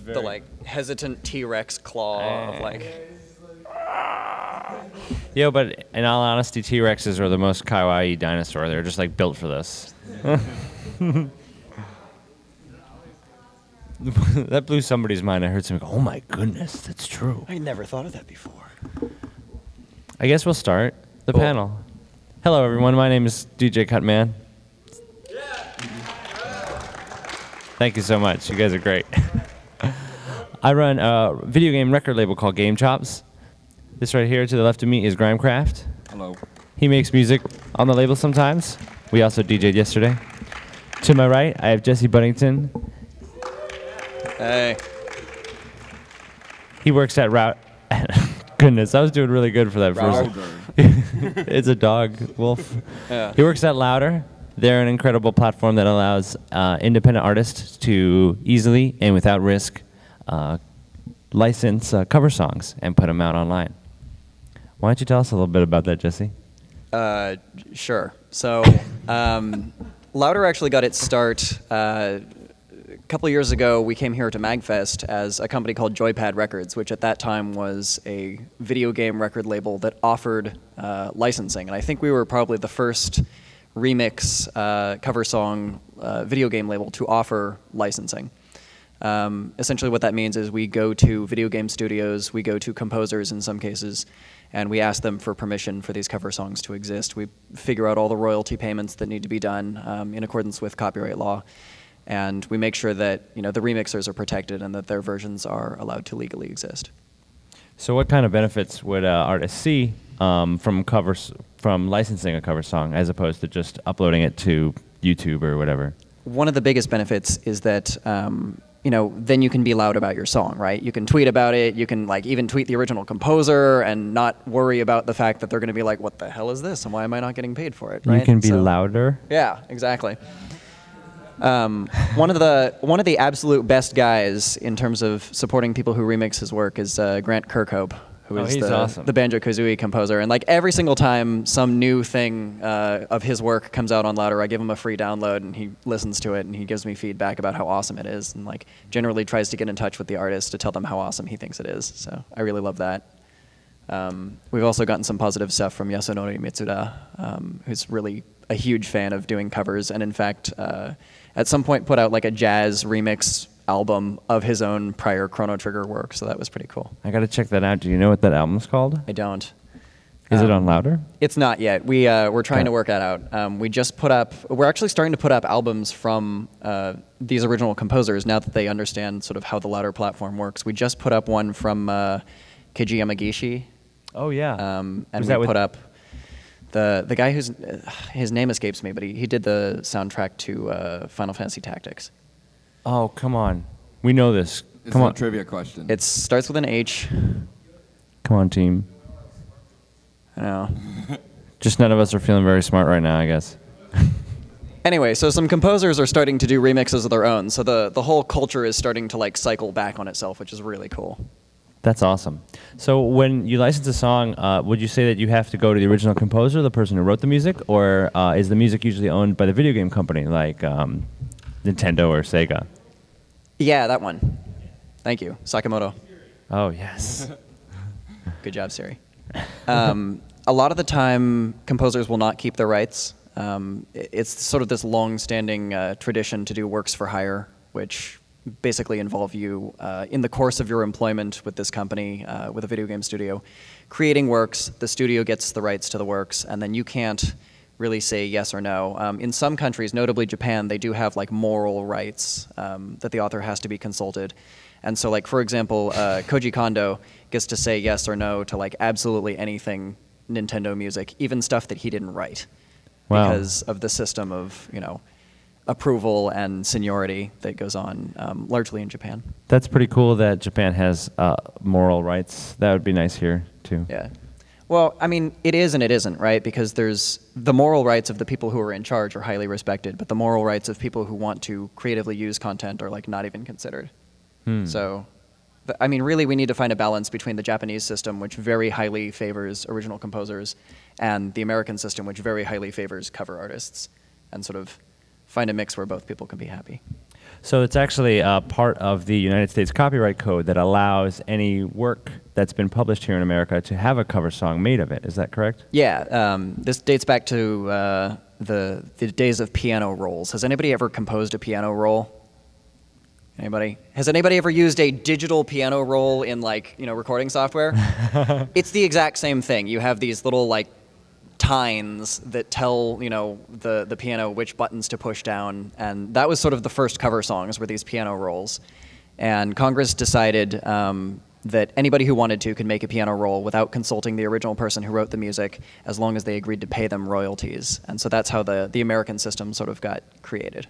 the like hesitant T-Rex claw of like. Yeah, but in all honesty, T-Rexes are the most kawaii dinosaur. They're just like built for this. That blew somebody's mind. I heard somebody go, "Oh my goodness, that's true." I never thought of that before. I guess we'll start the panel. Hello, everyone. My name is DJ Cutman. Thank you so much. You guys are great. I run a video game record label called Game Chops. This right here to the left of me is Grimecraft. Hello. He makes music on the label sometimes. We also DJ'd yesterday. To my right, I have Jesse Buddington. Hey. He works at Route. Goodness, I was doing really good for that first. It's a dog, Wolf. Yeah. He works at Louder. They're an incredible platform that allows independent artists to easily and without risk license cover songs and put them out online. Why don't you tell us a little bit about that, Jesse? Sure. So, Louder actually got its start a couple of years ago. We came here to MAGFest as a company called Joypad Records, which at that time was a video game record label that offered licensing. And I think we were probably the first remix cover song video game label to offer licensing. Essentially what that means is we go to video game studios, we go to composers in some cases, and we ask them for permission for these cover songs to exist. We figure out all the royalty payments that need to be done in accordance with copyright law, and we make sure that the remixers are protected and that their versions are allowed to legally exist. So what kind of benefits would artists see from licensing a cover song as opposed to just uploading it to YouTube or whatever? One of the biggest benefits is that then you can be loud about your song, right? You can tweet about it. You can even tweet the original composer and not worry about the fact that they're going to be like, "What the hell is this? And why am I not getting paid for it?" Right? You can be louder. Yeah, exactly. One of the absolute best guys in terms of supporting people who remix his work is Grant Kirkhope, who is awesome. the Banjo-Kazooie composer. And every single time some new thing of his work comes out on Louder, I give him a free download and he listens to it and he gives me feedback about how awesome it is and generally tries to get in touch with the artist to tell them how awesome he thinks it is. So I really love that. We've also gotten some positive stuff from Yasunori Mitsuda, who's really a huge fan of doing covers and in fact at some point put out a jazz remix album of his own prior Chrono Trigger work, so that was pretty cool. I got to check that out. Do you know what that album's called? I don't. Is it on Louder? It's not yet. We're trying to work that out. We're actually starting to put up albums from these original composers now that they understand sort of how the Louder platform works. We just put up one from Keiji Yamagishi. Oh, yeah. And we put up the guy his name escapes me, but he did the soundtrack to Final Fantasy Tactics. Oh, come on. We know this. Come on. It's a trivia question. It starts with an H. Come on, team. I know. Just none of us are feeling very smart right now, I guess. Anyway, so some composers are starting to do remixes of their own, so the whole culture is starting to cycle back on itself, which is really cool. That's awesome. So when you license a song, would you say that you have to go to the original composer, the person who wrote the music, or is the music usually owned by the video game company, like Nintendo or Sega? Yeah, that one. Thank you, Sakamoto. Oh, yes. Good job, Siri. A lot of the time, composers will not keep their rights. It's sort of this long-standing tradition to do works for hire, which basically involve you, in the course of your employment with this company, with a video game studio, creating works. The studio gets the rights to the works, and then you can't really say yes or no. In some countries, notably Japan, they do have moral rights that the author has to be consulted. And so for example, Koji Kondo gets to say yes or no to absolutely anything Nintendo music, even stuff that he didn't write. Wow. Because of the system of, approval and seniority that goes on largely in Japan. That's pretty cool that Japan has moral rights. That would be nice here, too. Yeah. Well, I mean, it is and it isn't, right? Because there's the moral rights of the people who are in charge are highly respected, but the moral rights of people who want to creatively use content are not even considered. So, I mean, really, we need to find a balance between the Japanese system, which very highly favors original composers, and the American system, which very highly favors cover artists, and sort of find a mix where both people can be happy. So it's actually part of the United States Copyright Code that allows any work that's been published here in America to have a cover song made of it. Is that correct? Yeah, this dates back to the days of piano rolls. Has anybody ever composed a piano roll? Anybody? Has anybody ever used a digital piano roll in, like, recording software? It's the exact same thing. You have these little, like, tines that tell, the piano which buttons to push down, and that was sort of the first cover songs, were these piano rolls. And Congress decided that anybody who wanted to could make a piano roll without consulting the original person who wrote the music, as long as they agreed to pay them royalties. And so that's how the American system sort of got created.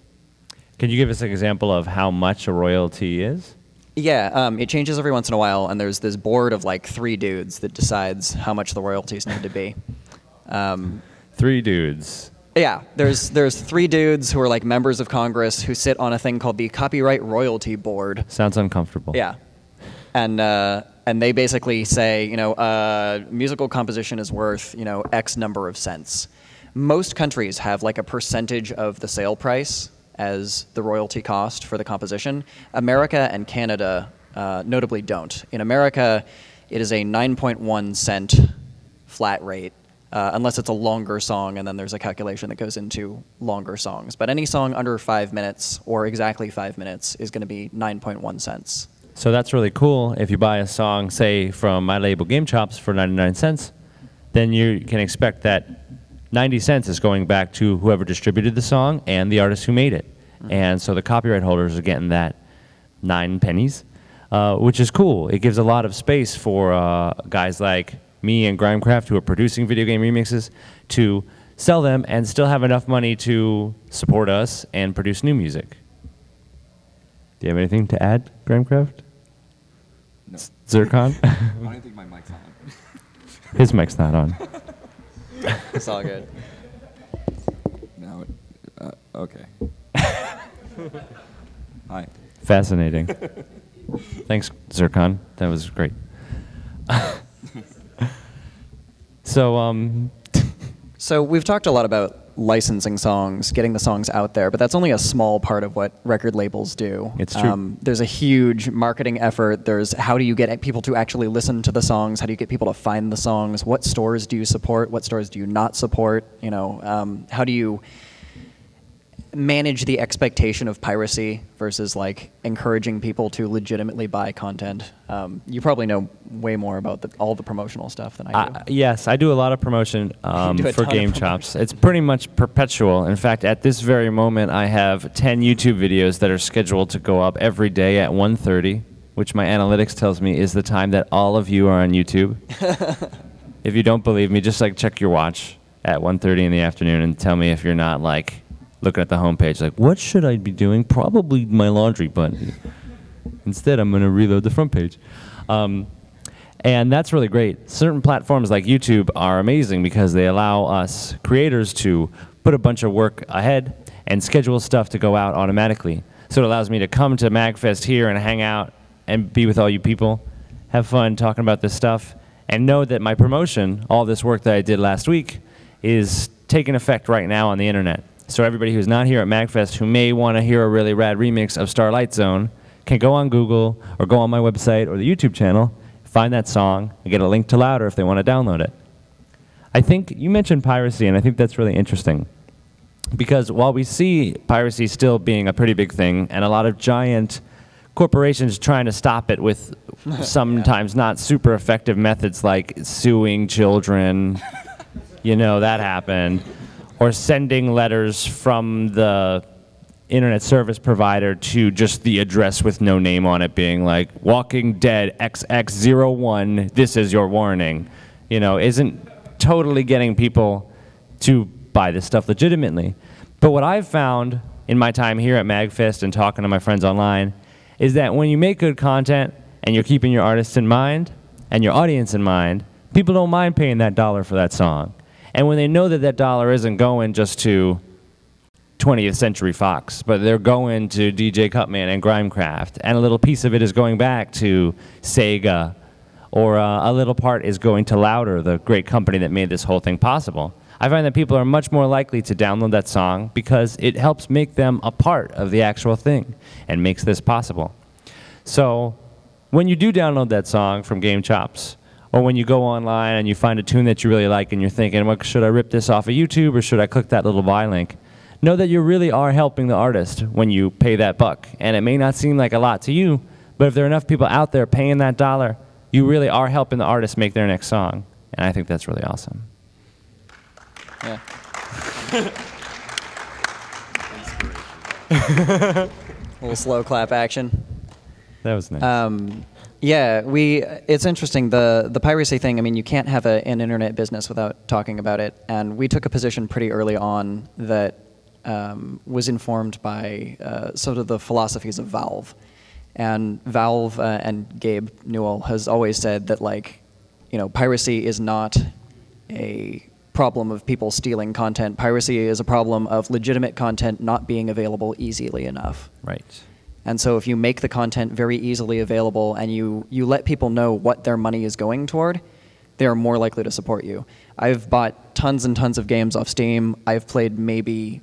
Can you give us an example of how much a royalty is? Yeah, it changes every once in a while, and there's this board of like 3 dudes that decides how much the royalties need to be. 3 dudes. Yeah, there's 3 dudes who are like members of Congress who sit on a thing called the Copyright Royalty Board. Sounds uncomfortable. Yeah, and they basically say, musical composition is worth, X number of cents. Most countries have like a percentage of the sale price as the royalty cost for the composition. America and Canada notably don't. In America, it is a 9.1 cent flat rate, unless it's a longer song, and then there's a calculation that goes into longer songs. But any song under 5 minutes, or exactly 5 minutes, is going to be 9.1 cents. So that's really cool. If you buy a song, say, from my label Game Chops for 99 cents, then you can expect that 90 cents is going back to whoever distributed the song and the artist who made it. Mm-hmm. And so the copyright holders are getting that 9 pennies, which is cool. It gives a lot of space for guys like me and Grimecraft, who are producing video game remixes, to sell them and still have enough money to support us and produce new music. Do you have anything to add, Grimecraft? No. Zircon? I don't think my mic's on. His mic's not on. It's all good. No, okay. Hi. Fascinating. Thanks, Zircon. That was great. So we've talked a lot about licensing songs, getting the songs out there, but that's only a small part of what record labels do. It's true. There's a huge marketing effort. There's how do you get people to actually listen to the songs? How do you get people to find the songs? What stores do you support? What stores do you not support? How do you manage the expectation of piracy versus like encouraging people to legitimately buy content? You probably know way more about all the promotional stuff than I do. Yes, I do a lot of promotion for Game of Chops. It's pretty much perpetual. In fact, at this very moment, I have 10 YouTube videos that are scheduled to go up every day at 1:30, which my analytics tells me is the time that all of you are on YouTube. If you don't believe me, just like check your watch at 1:30 in the afternoon and tell me if you're not like looking at the homepage like, what should I be doing? Probably my laundry, but instead I'm going to reload the front page. And that's really great. Certain platforms like YouTube are amazing because they allow us creators to put a bunch of work ahead and schedule stuff to go out automatically. So it allows me to come to MAGFest here and hang out and be with all you people, have fun talking about this stuff, and know that my promotion, all this work that I did last week, is taking effect right now on the internet. So everybody who's not here at MAGFest who may want to hear a really rad remix of Starlight Zone can go on Google or go on my website or the YouTube channel, find that song, and get a link to Louder if they want to download it. I think you mentioned piracy, and I think that's really interesting. Because while we see piracy still being a pretty big thing, and a lot of giant corporations trying to stop it with sometimes not super effective methods like suing children, that happened, or sending letters from the internet service provider to just the address with no name on it being like, Walking Dead XX01, this is your warning, isn't totally getting people to buy this stuff legitimately. But what I've found in my time here at MAGFest and talking to my friends online is that when you make good content and you're keeping your artists in mind and your audience in mind, people don't mind paying that $1 for that song. And when they know that that $1 isn't going just to 20th Century Fox, but they're going to DJ Cutman and Grimecraft, and a little piece of it is going back to Sega, or a little part is going to Louder, the great company that made this whole thing possible, I find that people are much more likely to download that song because it helps make them a part of the actual thing and makes this possible. So when you do download that song from Game Chops, or when you go online and you find a tune that you really like and you're thinking, well, should I rip this off of YouTube or should I click that little buy link? Know that you really are helping the artist when you pay that buck. And it may not seem like a lot to you, but if there are enough people out there paying that dollar, you really are helping the artist make their next song. And I think that's really awesome. Yeah. A little slow clap action. That was nice. Yeah, it's interesting, the piracy thing. I mean, you can't have an internet business without talking about it. And we took a position pretty early on that was informed by sort of the philosophies of Valve. And Valve and Gabe Newell has always said that, like, you know, piracy is not a problem of people stealing content. Piracy is a problem of legitimate content not being available easily enough. Right. And so if you make the content very easily available and you let people know what their money is going toward, they are more likely to support you. I've bought tons and tons of games off Steam. I've played maybe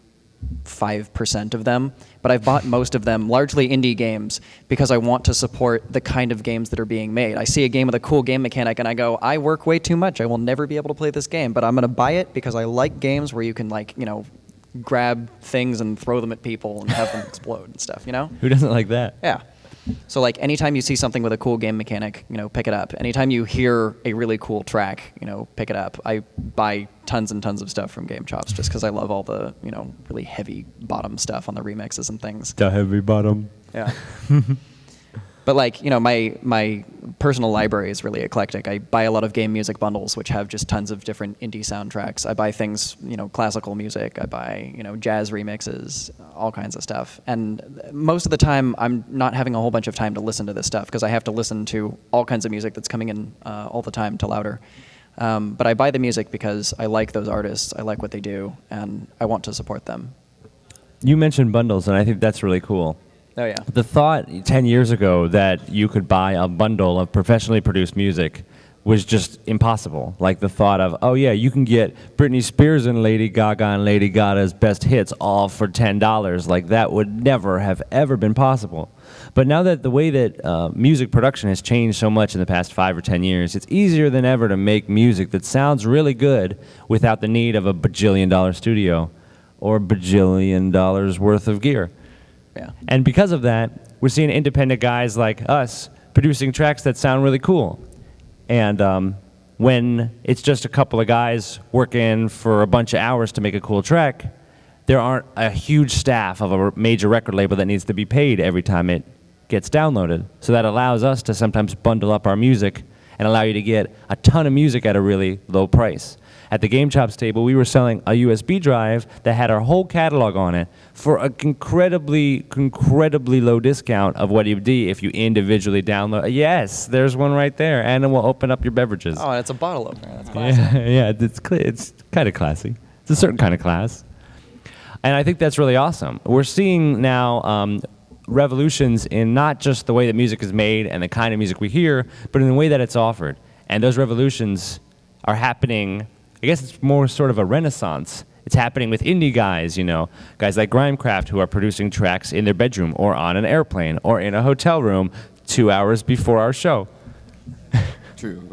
5% of them, but I've bought most of them, largely indie games, because I want to support the kind of games that are being made. I see a game with a cool game mechanic and I go, I work way too much. I will never be able to play this game, but I'm going to buy it because I like games where you can, like, you know, grab things and throw them at people and have them explode and stuff, you know? Who doesn't like that? Yeah. So, like, anytime you see something with a cool game mechanic, you know, pick it up. Anytime you hear a really cool track, you know, pick it up. I buy tons and tons of stuff from Game Chops just because I love all the, you know, really heavy bottom stuff on the remixes and things. The heavy bottom. Yeah. But, like, you know, my personal library is really eclectic. I buy a lot of game music bundles, which have just tons of different indie soundtracks. I buy things, you know, classical music. I buy, you know, jazz remixes, all kinds of stuff. And most of the time, I'm not having a whole bunch of time to listen to this stuff because I have to listen to all kinds of music that's coming in all the time to Louder. But I buy the music because I like those artists, I like what they do, and I want to support them. You mentioned bundles, and I think that's really cool. Oh, yeah. The thought 10 years ago that you could buy a bundle of professionally produced music was just impossible. Like the thought of, oh yeah, you can get Britney Spears and Lady Gaga and Lady Gaga's best hits all for $10. Like that would never have ever been possible. But now that the way that music production has changed so much in the past 5 or 10 years, it's easier than ever to make music that sounds really good without the need of a bajillion-dollar studio or $bajillion worth of gear. Yeah. And because of that, we're seeing independent guys like us producing tracks that sound really cool. And when it's just a couple of guys working for a bunch of hours to make a cool track, there aren't a huge staff of a major record label that needs to be paid every time it gets downloaded. So that allows us to sometimes bundle up our music and allow you to get a ton of music at a really low price. At the Game Chops table, we were selling a USB drive that had our whole catalog on it for an incredibly low discount of what you'd be if you individually download. Yes, there's one right there, and it will open up your beverages. Oh, and it's a bottle opener. That's classy. Yeah, it's kind of classy. It's a certain kind of class. And I think that's really awesome. We're seeing now revolutions in not just the way that music is made and the kind of music we hear, but in the way that it's offered. And those revolutions are happening. I guess it's more sort of a renaissance. It's happening with indie guys, you know, guys like Grimecraft who are producing tracks in their bedroom or on an airplane or in a hotel room 2 hours before our show. True.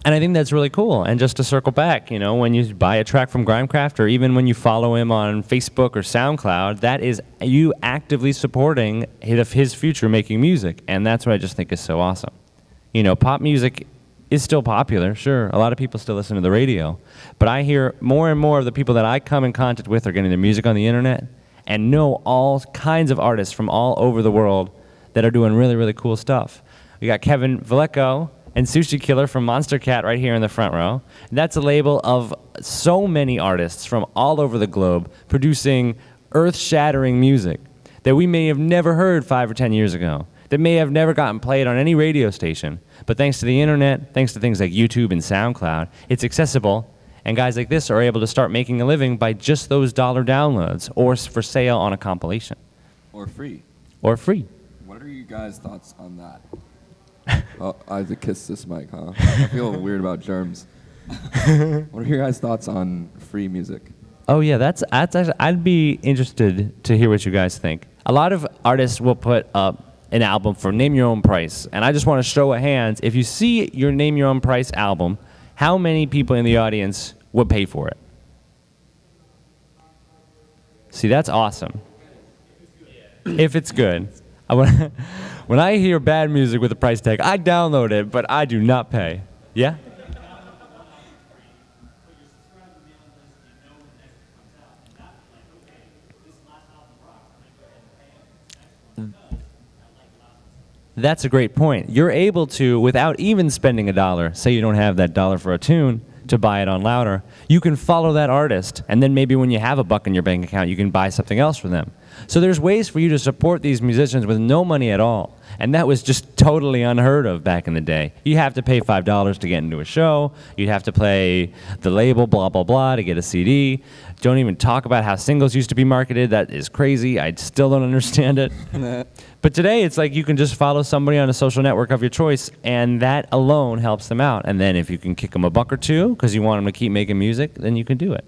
And I think that's really cool. And just to circle back, you know, when you buy a track from Grimecraft or even when you follow him on Facebook or SoundCloud, that is you actively supporting his future making music. And that's what I just think is so awesome. You know, pop music is still popular, sure. A lot of people still listen to the radio. But I hear more and more of the people that I come in contact with are getting their music on the internet and know all kinds of artists from all over the world that are doing really, really cool stuff. We got Kevin Vallejo and Sushi Killer from Monster Cat right here in the front row. And that's a label of so many artists from all over the globe producing earth-shattering music that we may have never heard 5 or 10 years ago, that may have never gotten played on any radio station. But thanks to the internet, thanks to things like YouTube and SoundCloud, it's accessible, and guys like this are able to start making a living by just those dollar downloads or for sale on a compilation. Or free. Or free. What are you guys' thoughts on that? Oh, I have to kiss this mic, huh? I feel weird about germs. What are your guys' thoughts on free music? Oh yeah, that's actually, I'd be interested to hear what you guys think. A lot of artists will put up an album for name your own price, and I just want to show of hands, if you see your name your own price album, how many people in the audience would pay for it? See, that's awesome. If it's good. When I hear bad music with a price tag, I download it, but I do not pay. Yeah? That's a great point. You're able to, without even spending a dollar, say you don't have that dollar for a tune, to buy it on Louder, you can follow that artist, and then maybe when you have a buck in your bank account, you can buy something else from them. So there's ways for you to support these musicians with no money at all, and that was just totally unheard of back in the day. You have to pay $5 to get into a show, you'd have to pay the label, blah, blah, blah, to get a CD. Don't even talk about how singles used to be marketed. That is crazy. I still don't understand it. But today, it's like you can just follow somebody on a social network of your choice, and that alone helps them out. And then if you can kick them a buck or two because you want them to keep making music, then you can do it.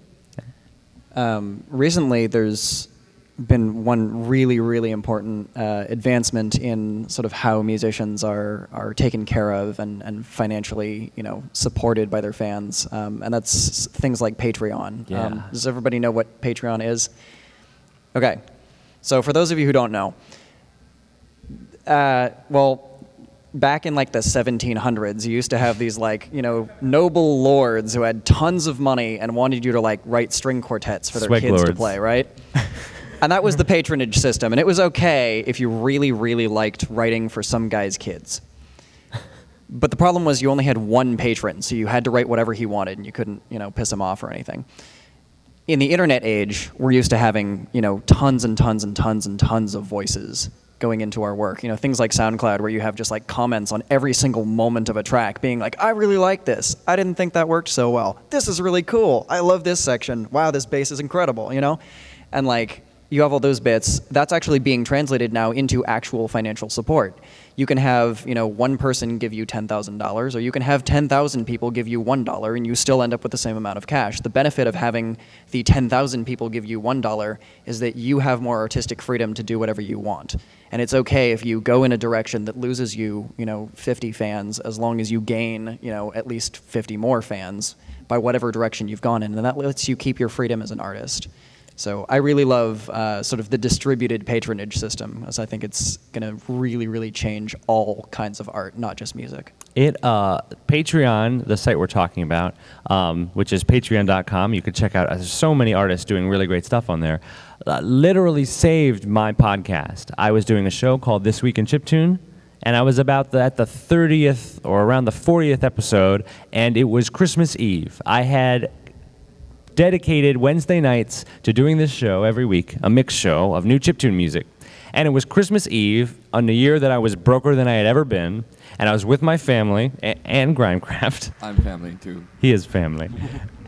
Recently, there's been one really, really important advancement in sort of how musicians are taken care of and financially, supported by their fans, and that's things like Patreon. Yeah. Does everybody know what Patreon is? Okay, so for those of you who don't know, well, back in like the 1700s, you used to have these noble lords who had tons of money and wanted you to write string quartets for their Swag kids to lords. play, right? And that was the patronage system, and it was okay if you really, really liked writing for some guy's kids. But the problem was you only had one patron, so you had to write whatever he wanted, and you couldn't, piss him off or anything. In the internet age, we're used to having, tons and tons and tons and tons of voices going into our work. Things like SoundCloud, where you have just comments on every single moment of a track, being like, I really like this. I didn't think that worked so well. This is really cool. I love this section. Wow, this bass is incredible, And you have all those bits. That's actually being translated now into actual financial support. You can have, one person give you $10,000, or you can have 10,000 people give you $1, and you still end up with the same amount of cash. The benefit of having the 10,000 people give you $1 is that you have more artistic freedom to do whatever you want. And it's okay if you go in a direction that loses you, 50 fans, as long as you gain, at least 50 more fans by whatever direction you've gone in. And that lets you keep your freedom as an artist. So I really love sort of the distributed patronage system, as I think it's going to really, really change all kinds of art, not just music. Patreon, the site we're talking about, which is patreon.com, you can check out, there's so many artists doing really great stuff on there, literally saved my podcast. I was doing a show called This Week in Chiptune, and I was at the 30th or around the 40th episode, and it was Christmas Eve. I had dedicated Wednesday nights to doing this show every week, a mix show of new chiptune music. And it was Christmas Eve on the year that I was broker than I had ever been, and I was with my family and Grimecraft. I'm family too. He is family.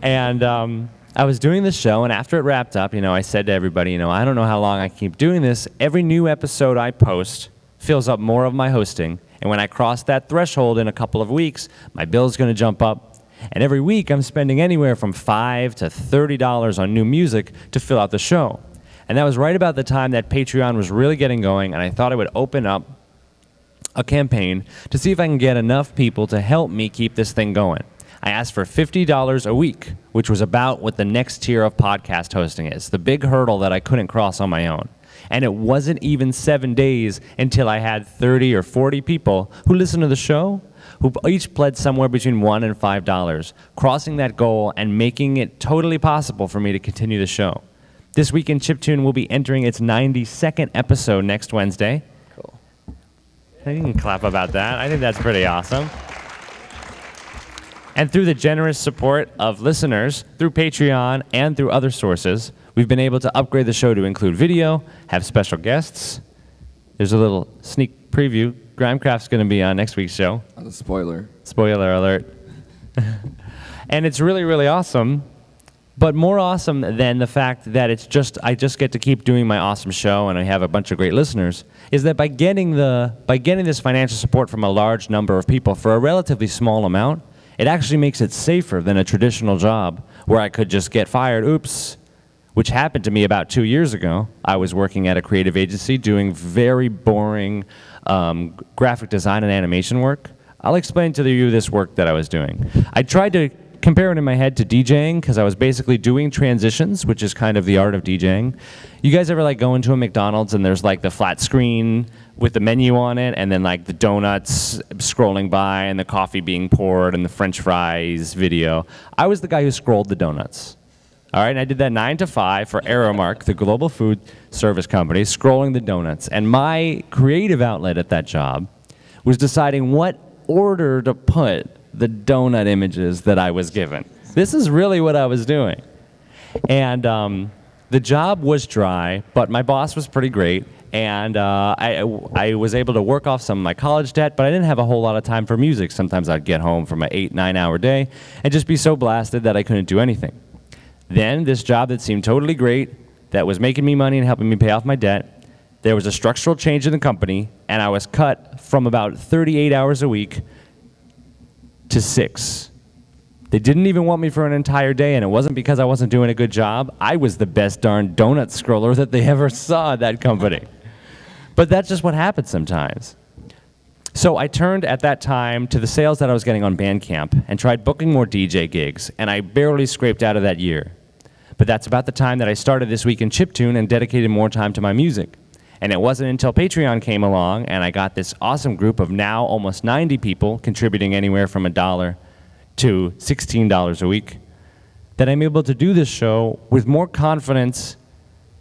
And I was doing this show, and after it wrapped up, I said to everybody, I don't know how long I can keep doing this. Every new episode I post fills up more of my hosting, and when I cross that threshold in a couple of weeks, my bill's going to jump up. And every week, I'm spending anywhere from $5 to $30 on new music to fill out the show. And that was right about the time that Patreon was really getting going, and I thought I would open up a campaign to see if I can get enough people to help me keep this thing going. I asked for $50 a week, which was about what the next tier of podcast hosting is, the big hurdle that I couldn't cross on my own. And it wasn't even 7 days until I had 30 or 40 people who listened to the show, who each pledged somewhere between $1 and $5, crossing that goal and making it totally possible for me to continue the show. This Week in Chiptune will be entering its 92nd episode next Wednesday. Cool. You can clap about that. I think that's pretty awesome. And through the generous support of listeners, through Patreon and through other sources, we've been able to upgrade the show to include video, have special guests. There's a little sneak preview. Grimecraft's going to be on next week's show. Not a spoiler. Spoiler alert. And it's really, really awesome. But more awesome than the fact that I just get to keep doing my awesome show and I have a bunch of great listeners, is that by getting this financial support from a large number of people for a relatively small amount, It actually makes it safer than a traditional job where I could just get fired, oops, which happened to me about 2 years ago. I was working at a creative agency doing very boring graphic design and animation work. I'll explain to you this work that I was doing. I tried to compare it in my head to DJing because I was basically doing transitions, which is kind of the art of DJing. You guys ever like go into a McDonald's and there's like the flat screen with the menu on it and then like the donuts scrolling by and the coffee being poured and the French fries video? I was the guy who scrolled the donuts. All right, and I did that 9 to 5 for Aramark, the global food service company, scrolling the donuts. And my creative outlet at that job was deciding what order to put the donut images that I was given. This is really what I was doing. And the job was dry, but my boss was pretty great. And I was able to work off some of my college debt, but I didn't have a whole lot of time for music. Sometimes I'd get home from an 8-9 hour day and just be so blasted that I couldn't do anything. Then this job that seemed totally great, that was making me money and helping me pay off my debt, there was a structural change in the company, and I was cut from about 38 hours a week to 6. They didn't even want me for an entire day, and it wasn't because I wasn't doing a good job. I was the best darn donut scroller that they ever saw at that company. But that's just what happens sometimes. So I turned at that time to the sales that I was getting on Bandcamp and tried booking more DJ gigs, and I barely scraped out of that year. But that's about the time that I started This Week in Chiptune and dedicated more time to my music. And it wasn't until Patreon came along and I got this awesome group of now almost 90 people contributing anywhere from $1 to $16 a week that I'm able to do this show with more confidence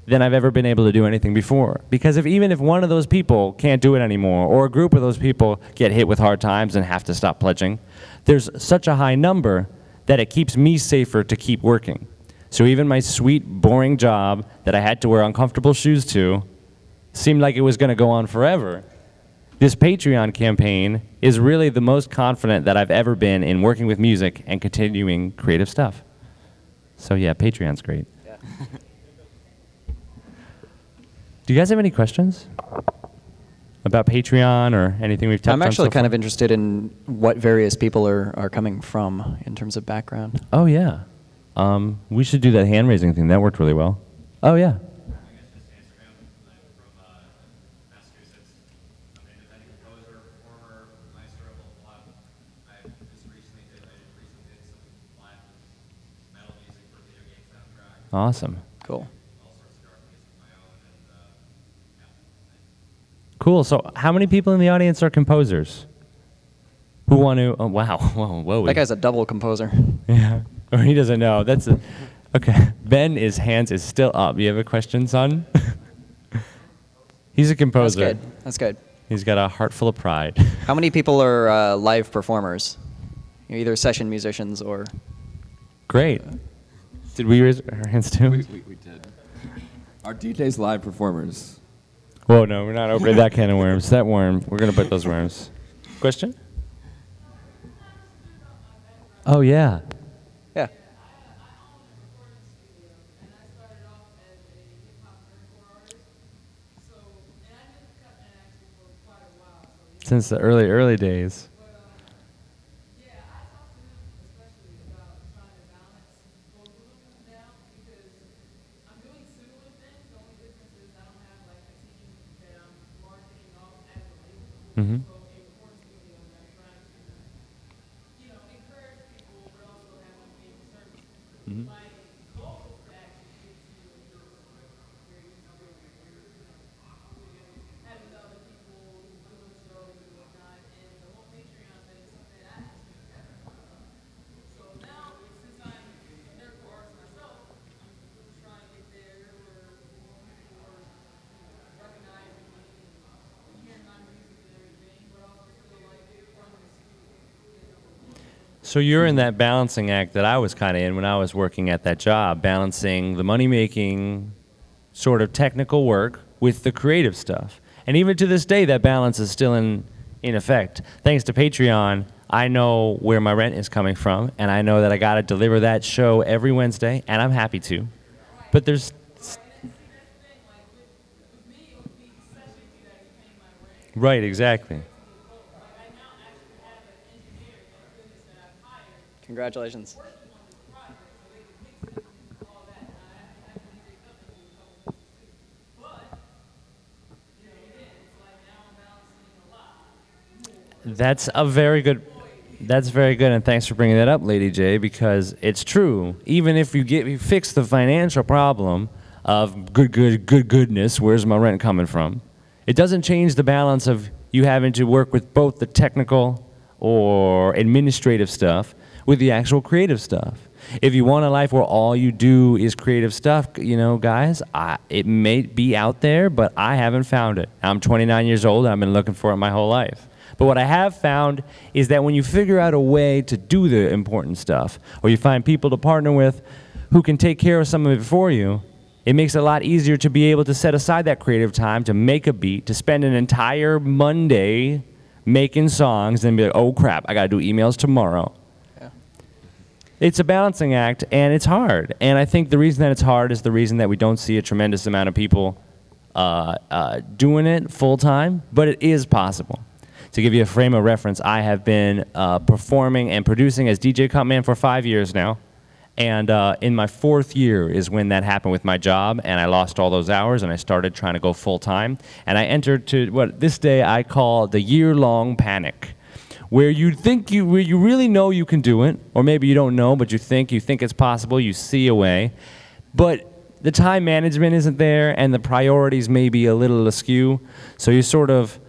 than I've ever been able to do anything before. Because even if one of those people can't do it anymore, or a group of those people get hit with hard times and have to stop pledging, there's such a high number that it keeps me safer to keep working. So even my sweet, boring job that I had to wear uncomfortable shoes to seemed like it was going to go on forever. This Patreon campaign is really the most confident that I've ever been in working with music and continuing creative stuff. So yeah, Patreon's great. Yeah. Do you guys have any questions about Patreon or anything we've touched on? I'm actually so kind far? of interested in what various people are coming from in terms of background. Oh yeah. We should do that hand raising thing. That worked really well. Oh yeah. Awesome. Cool. Cool. So how many people in the audience are composers? Who want to? Oh, wow. Whoa. That guy's a double composer. Yeah. Or he doesn't know. That's a, okay. Ben, his hands is still up. You have a question, son? He's a composer. That's good. That's good. He's got a heart full of pride. How many people are live performers? You're either session musicians or... Great. Did we raise our hands too? We did. Our DJ's live performers. Whoa, no, we're not opening that can of worms. That worm, we're going to put those worms. Question? Oh, yeah. Yeah. Since the early days. Mm-hmm. Mm-hmm. So you're in that balancing act that I was kind of in when I was working at that job, balancing the money-making sort of technical work with the creative stuff. And even to this day, that balance is still in effect. Thanks to Patreon, I know where my rent is coming from, and I know that I got to deliver that show every Wednesday, and I'm happy to. But there's... Right, exactly. Congratulations. That's very good, and thanks for bringing that up, Lady J, because it's true. Even if you fix the financial problem of goodness, where's my rent coming from? It doesn't change the balance of you having to work with both the technical or administrative stuff with the actual creative stuff. If you want a life where all you do is creative stuff, you know, guys, it may be out there, but I haven't found it. I'm 29 years old, and I've been looking for it my whole life. But what I have found is that when you figure out a way to do the important stuff, or you find people to partner with who can take care of some of it for you, it makes it a lot easier to be able to set aside that creative time to make a beat, to spend an entire Monday making songs, and be like, oh crap, I gotta do emails tomorrow. Yeah. It's a balancing act, and it's hard. And I think the reason that it's hard is the reason that we don't see a tremendous amount of people doing it full time, but it is possible. To give you a frame of reference, I have been performing and producing as DJ Cutman for 5 years now. And in my 4th year is when that happened with my job, and I lost all those hours, and I started trying to go full time. And I entered to what this day I call the year-long panic, where you really know you can do it, or maybe you don't know, but you think it's possible, you see a way, but the time management isn't there, and the priorities may be a little askew, so you sort of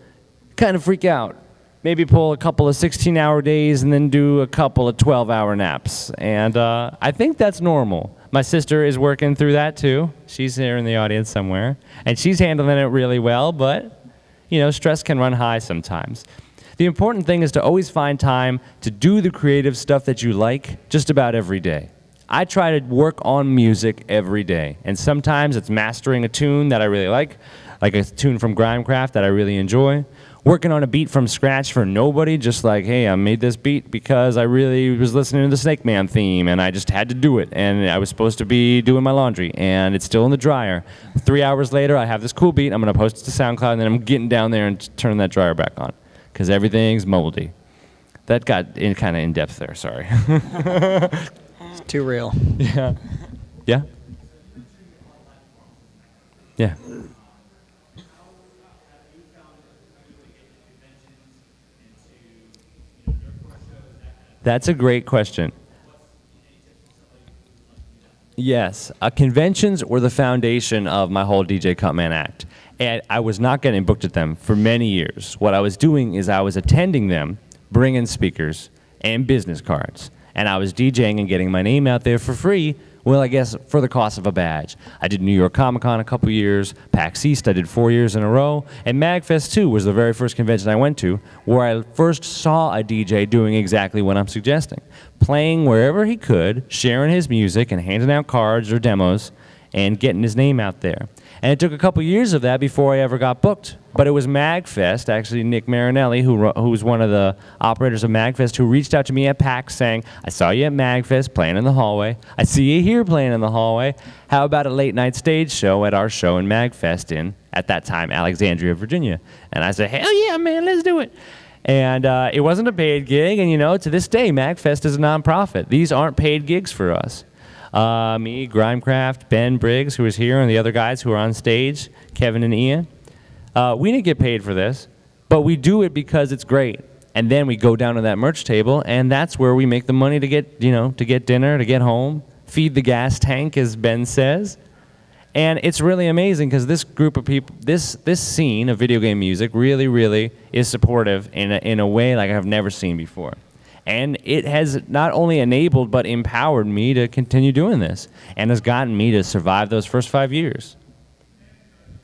kind of freak out. Maybe pull a couple of 16-hour days and then do a couple of 12-hour naps. And I think that's normal. My sister is working through that too. She's here in the audience somewhere. And she's handling it really well, but you know, stress can run high sometimes. The important thing is to always find time to do the creative stuff that you like just about every day. I try to work on music every day. And sometimes it's mastering a tune that I really like a tune from Grimecraft that I really enjoy. Working on a beat from scratch for nobody, just like, hey, I made this beat because I really was listening to the Snake Man theme, and I just had to do it, and I was supposed to be doing my laundry, and it's still in the dryer. 3 hours later, I have this cool beat, I'm going to post it to SoundCloud, and then I'm getting down there and turning that dryer back on, because everything's moldy. That got kind of in-depth there, sorry. It's too real. Yeah. Yeah? Yeah. That's a great question. Yes, conventions were the foundation of my whole DJ Cutman act. And I was not getting booked at them for many years. What I was doing is I was attending them, bringing speakers and business cards. And I was DJing and getting my name out there for free, well, I guess for the cost of a badge. I did New York Comic Con a couple years, PAX East I did 4 years in a row, and MAGFest 2 was the very first convention I went to where I first saw a DJ doing exactly what I'm suggesting. Playing wherever he could, sharing his music and handing out cards or demos and getting his name out there. And it took a couple years of that before I ever got booked. But it was MAGFest, actually Nick Marinelli, who's one of the operators of MAGFest, who reached out to me at PAX saying, I saw you at MAGFest playing in the hallway. I see you here playing in the hallway. How about a late night stage show at our show in MAGFest in, at that time, Alexandria, Virginia? And I said, hell yeah, man, let's do it. And it wasn't a paid gig, and you know, to this day, MAGFest is a nonprofit. These aren't paid gigs for us. Me, Grimecraft, Ben Briggs, who was here, and the other guys who are on stage, Kevin and Ian. We didn't get paid for this, but we do it because it's great. And then we go down to that merch table, and that's where we make the money to get, you know, to get dinner, to get home, feed the gas tank, as Ben says. And it's really amazing because this group of people, this scene of video game music really, really is supportive in a way like I've never seen before. And it has not only enabled but empowered me to continue doing this and has gotten me to survive those first 5 years.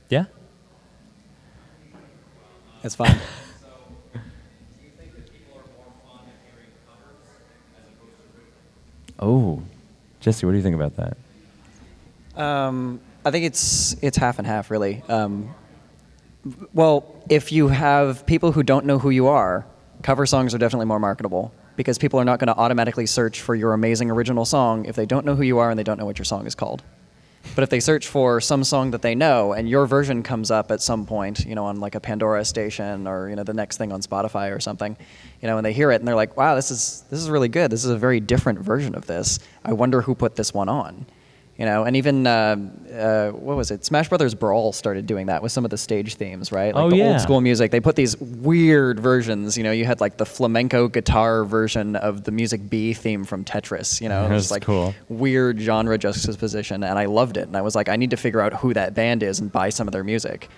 Yeah? That's fine. Oh, Jesse, what do you think about that? I think it's half and half, really. Well, if you have people who don't know who you are, cover songs are definitely more marketable because people are not going to automatically search for your amazing original song if they don't know who you are and they don't know what your song is called. But if they search for some song that they know and your version comes up at some point, you know, on like a Pandora station or, you know, the next thing on Spotify or something, you know, and they hear it and they're like, wow, this is really good. This is a very different version of this. I wonder who put this one on. You know, and even, what was it? Smash Brothers Brawl started doing that with some of the stage themes, right? Like the old school music. They put these weird versions. You know, you had like the flamenco guitar version of the Music B theme from Tetris. You know, it was like cool. Weird genre juxtaposition, and I loved it. And I was like, I need to figure out who that band is and buy some of their music.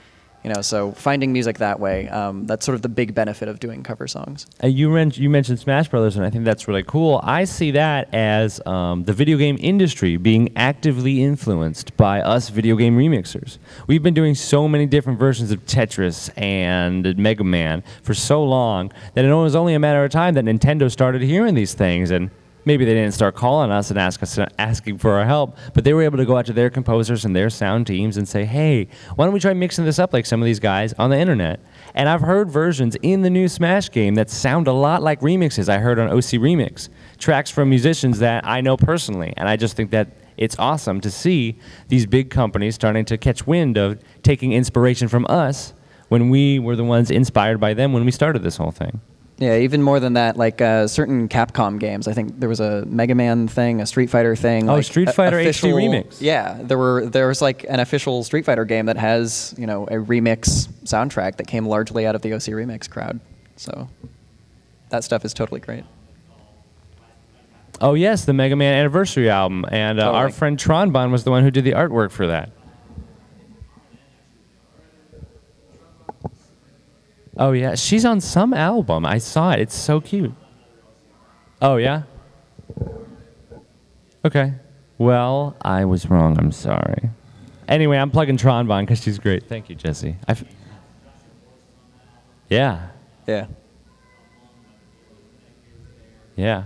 You know, so finding music that way, that's sort of the big benefit of doing cover songs. You mentioned Smash Brothers, and I think that's really cool. I see that as the video game industry being actively influenced by us video game remixers. We've been doing so many different versions of Tetris and Mega Man for so long that it was only a matter of time that Nintendo started hearing these things, and maybe they didn't start calling us and asking for our help, but they were able to go out to their composers and their sound teams and say, hey, why don't we try mixing this up like some of these guys on the internet? And I've heard versions in the new Smash game that sound a lot like remixes I heard on OC Remix, tracks from musicians that I know personally, and I just think that it's awesome to see these big companies starting to catch wind of taking inspiration from us when we were the ones inspired by them when we started this whole thing. Yeah, even more than that, like certain Capcom games. I think there was a Mega Man thing, a Street Fighter thing. Oh, like Street Fighter HD remix. Yeah, there was like an official Street Fighter game that has, you know, a remix soundtrack that came largely out of the OC Remix crowd. So that stuff is totally great. Oh yes, the Mega Man Anniversary album, and Totally. our friend Tronbon was the one who did the artwork for that. Oh yeah, she's on some album. I saw it. It's so cute. Oh yeah? Okay. Well, I was wrong. I'm sorry. Anyway, I'm plugging Tronbon because she's great. Thank you, Jesse. Yeah. Yeah. Yeah.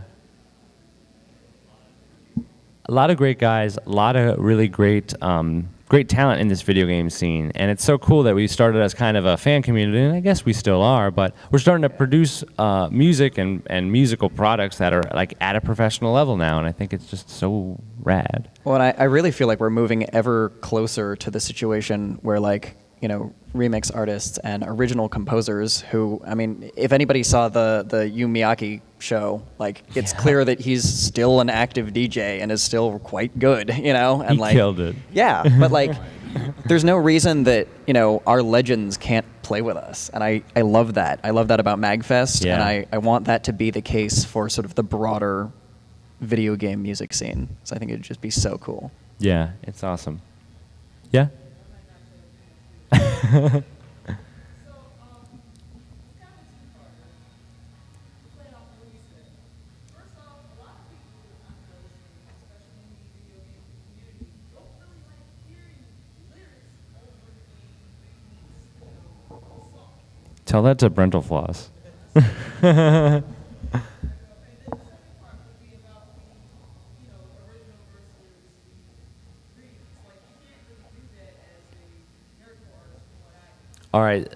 A lot of great guys, a lot of really great great talent in this video game scene, and it's so cool that we started as kind of a fan community, and I guess we still are, but we're starting to produce music and musical products that are like at a professional level now, and I think it's just so rad. Well, and I really feel like we're moving ever closer to the situation where, like, you know, remix artists and original composers who, I mean, if anybody saw the Yu Miyake show, like, it's clear that he's still an active DJ and is still quite good, you know? And He like, killed it. Yeah, but like, there's no reason that, you know, our legends can't play with us. And I love that. I love that about MAGFest, Yeah. and I want that to be the case for sort of the broader video game music scene. So I think it'd just be so cool. Yeah, it's awesome. Yeah? Tell that to Brental Floss. All right.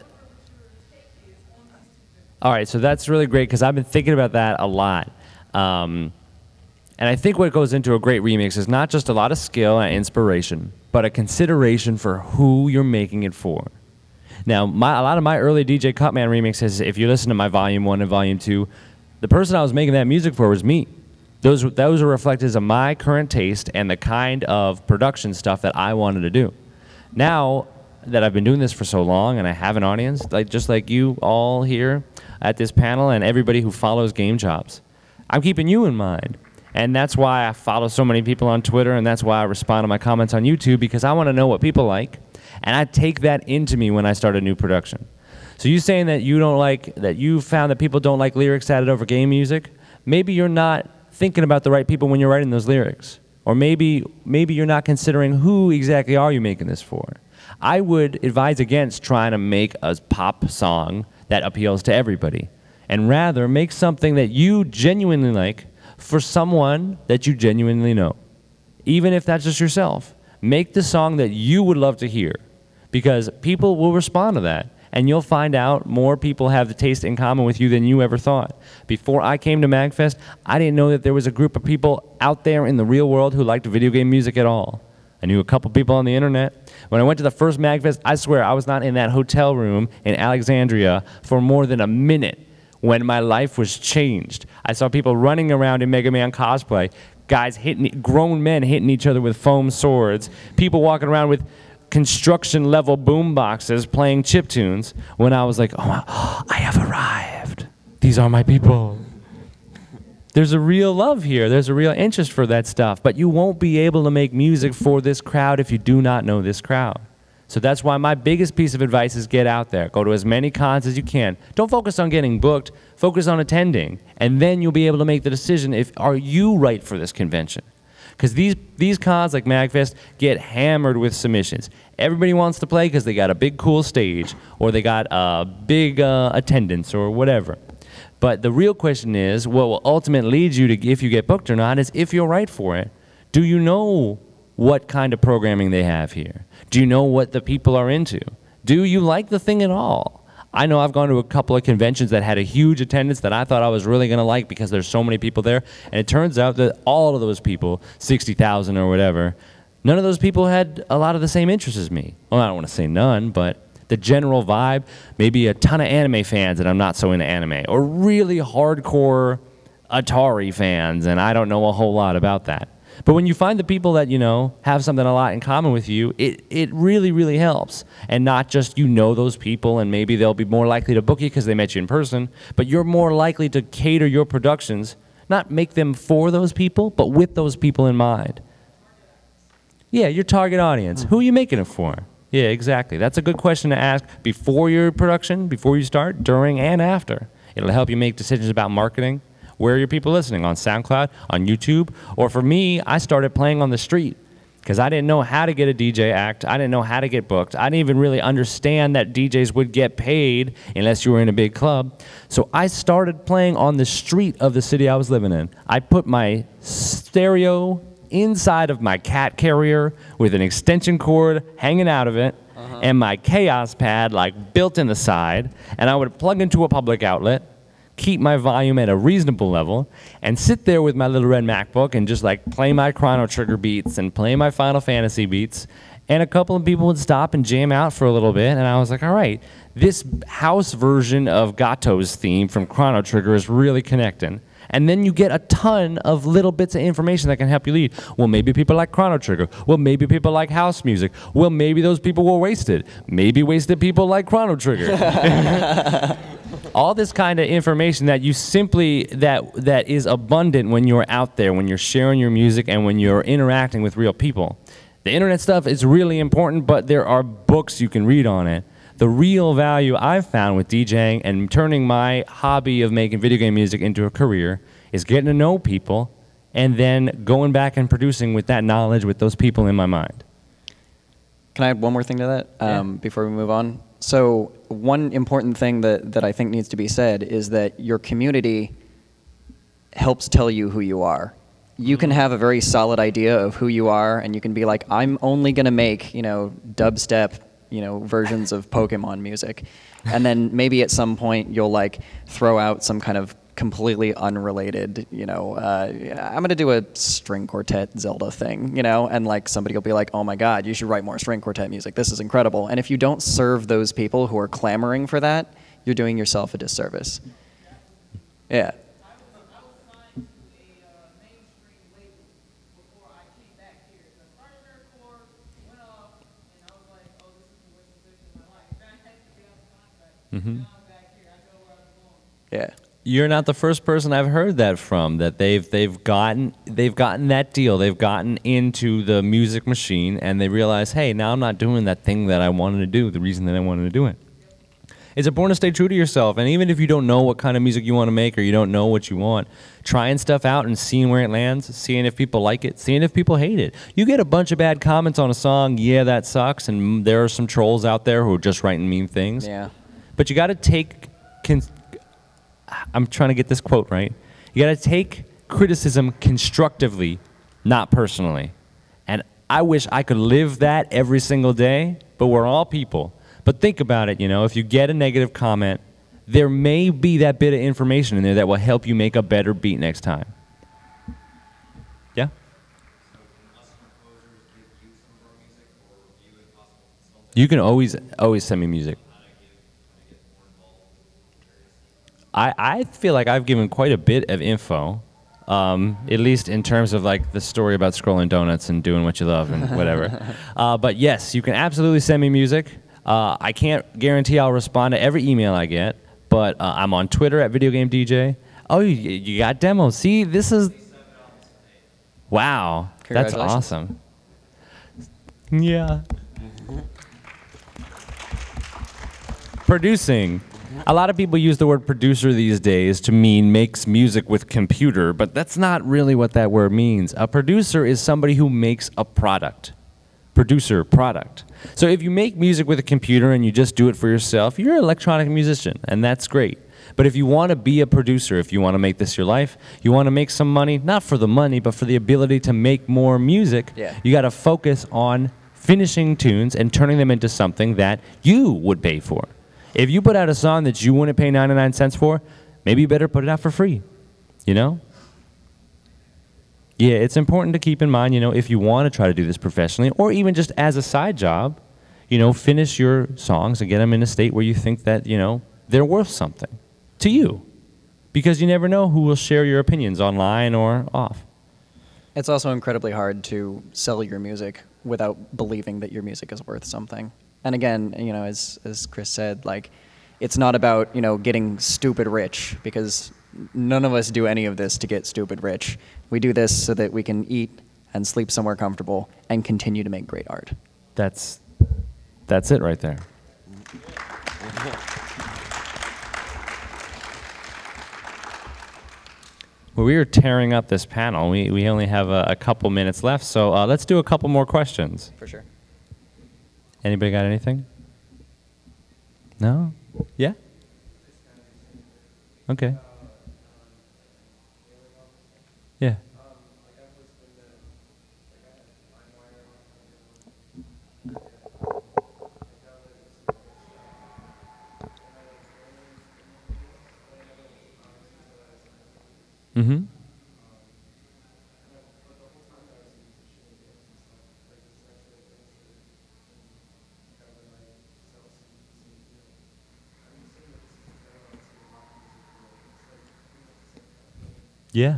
All right, so that's really great because I've been thinking about that a lot. And I think what goes into a great remix is not just a lot of skill and inspiration, but a consideration for who you're making it for. Now, a lot of my early DJ Cutman remixes, if you listen to my Volume 1 and Volume 2, the person I was making that music for was me. Those are reflections of my current taste and the kind of production stuff that I wanted to do. Now that I've been doing this for so long and I have an audience, like just like you all here at this panel and everybody who follows Game Chops, I'm keeping you in mind. And that's why I follow so many people on Twitter, and that's why I respond to my comments on YouTube, because I want to know what people like, and I take that into me when I start a new production. So you saying that you don't like, that you found that people don't like lyrics added over game music, maybe you're not thinking about the right people when you're writing those lyrics. Or maybe you're not considering who exactly are you making this for. I would advise against trying to make a pop song that appeals to everybody, and rather make something that you genuinely like for someone that you genuinely know. Even if that's just yourself. Make the song that you would love to hear, because people will respond to that, and you'll find out more people have the taste in common with you than you ever thought. Before I came to MAGFest, I didn't know that there was a group of people out there in the real world who liked video game music at all. I knew a couple people on the internet. When I went to the first MAGFest, I swear I was not in that hotel room in Alexandria for more than a minute when my life was changed. I saw people running around in Mega Man cosplay, guys grown men hitting each other with foam swords, people walking around with construction level boom boxes playing chiptunes, when I was like, oh, I have arrived. These are my people. There's a real love here. There's a real interest for that stuff. But you won't be able to make music for this crowd if you do not know this crowd. So that's why my biggest piece of advice is get out there. Go to as many cons as you can. Don't focus on getting booked. Focus on attending. And then you'll be able to make the decision if are you right for this convention. Because these cons like MAGFest get hammered with submissions. Everybody wants to play because they got a big cool stage or they got a big attendance or whatever. But the real question is, what will ultimately lead you to if you get booked or not is if you're right for it. Do you know what kind of programming they have here? Do you know what the people are into? Do you like the thing at all? I know I've gone to a couple of conventions that had a huge attendance that I thought I was really going to like because there's so many people there. And it turns out that all of those people, 60,000 or whatever, none of those people had a lot of the same interests as me. Well, I don't want to say none, but the general vibe, maybe a ton of anime fans and I'm not so into anime, or really hardcore Atari fans and I don't know a whole lot about that. But when you find the people that, you know, have something a lot in common with you, it really, really helps. And not just you know those people and maybe they'll be more likely to book you because they met you in person, but you're more likely to cater your productions, not make them for those people, but with those people in mind. Yeah, your target audience. Who are you making it for? Yeah, exactly. That's a good question to ask before your production, before you start, during, and after. It'll help you make decisions about marketing. Where are your people listening? On SoundCloud, on YouTube? Or for me, I started playing on the street because I didn't know how to get a DJ act. I didn't know how to get booked. I didn't even really understand that DJs would get paid unless you were in a big club. So I started playing on the street of the city I was living in. I put my stereo inside of my cat carrier with an extension cord hanging out of it and my Chaos pad like built in the side, and I would plug into a public outlet, keep my volume at a reasonable level, and sit there with my little red MacBook and just like play my Chrono Trigger beats and play my Final Fantasy beats, and a couple of people would stop and jam out for a little bit, and I was like, all right, this house version of Gato's theme from Chrono Trigger is really connecting. And then you get a ton of little bits of information that can help you lead. Well, maybe people like Chrono Trigger. Well, maybe people like house music. Well, maybe those people were wasted. Maybe wasted people like Chrono Trigger. All this kind of information that you simply, that is abundant when you're out there, when you're sharing your music and when you're interacting with real people. The internet stuff is really important, but there are books you can read on it. The real value I've found with DJing and turning my hobby of making video game music into a career is getting to know people and then going back and producing with that knowledge with those people in my mind. Can I add one more thing to that before we move on? So one important thing that I think needs to be said is that your community helps tell you who you are. You can have a very solid idea of who you are, and you can be like, I'm only going to make, you know, dubstep, you know, versions of Pokemon music. And then maybe at some point you'll like throw out some kind of completely unrelated, you know, I'm going to do a string quartet Zelda thing, you know, and like somebody will be like, oh my God, you should write more string quartet music. This is incredible. And if you don't serve those people who are clamoring for that, you're doing yourself a disservice. Yeah. Mm-hmm. Yeah. You're not the first person I've heard that from, that they've gotten that deal. They've gotten into the music machine and they realize, hey, now I'm not doing that thing that I wanted to do, the reason that I wanted to do it. It's important to stay true to yourself, and even if you don't know what kind of music you want to make or you don't know what you want, trying stuff out and seeing where it lands, seeing if people like it, seeing if people hate it. You get a bunch of bad comments on a song, yeah, that sucks, and there are some trolls out there who are just writing mean things. Yeah. But you got to take, I'm trying to get this quote right. You got to take criticism constructively, not personally. And I wish I could live that every single day, but we're all people. But think about it, you know, if you get a negative comment, there may be that bit of information in there that will help you make a better beat next time. Yeah? You can always send me music. I feel like I've given quite a bit of info, at least in terms of like the story about scrolling donuts and doing what you love and whatever. But yes, you can absolutely send me music. I can't guarantee I'll respond to every email I get, but I'm on Twitter at Video Game DJ. Oh, you got demos. See, this is... Wow, that's awesome. Yeah. Producing. A lot of people use the word producer these days to mean makes music with computer, but that's not really what that word means. A producer is somebody who makes a product. Producer, product. So if you make music with a computer and you just do it for yourself, you're an electronic musician, and that's great. But if you want to be a producer, if you want to make this your life, you want to make some money, not for the money, but for the ability to make more music, you got to focus on finishing tunes and turning them into something that you would pay for. If you put out a song that you wouldn't pay 99 cents for, maybe you better put it out for free, you know? Yeah, it's important to keep in mind, you know, if you want to try to do this professionally or even just as a side job, you know, finish your songs and get them in a state where you think that, you know, they're worth something to you. Because you never know who will share your opinions online or off. It's also incredibly hard to sell your music without believing that your music is worth something. And again, you know, as Chris said, like, it's not about, you know, getting stupid rich, because none of us do any of this to get stupid rich. We do this so that we can eat and sleep somewhere comfortable and continue to make great art. That's it right there. Well, we are tearing up this panel. We only have a couple minutes left, so let's do a couple more questions. For sure. Anybody got anything? No? Yeah? Okay. Yeah. Mm-hmm. Yeah.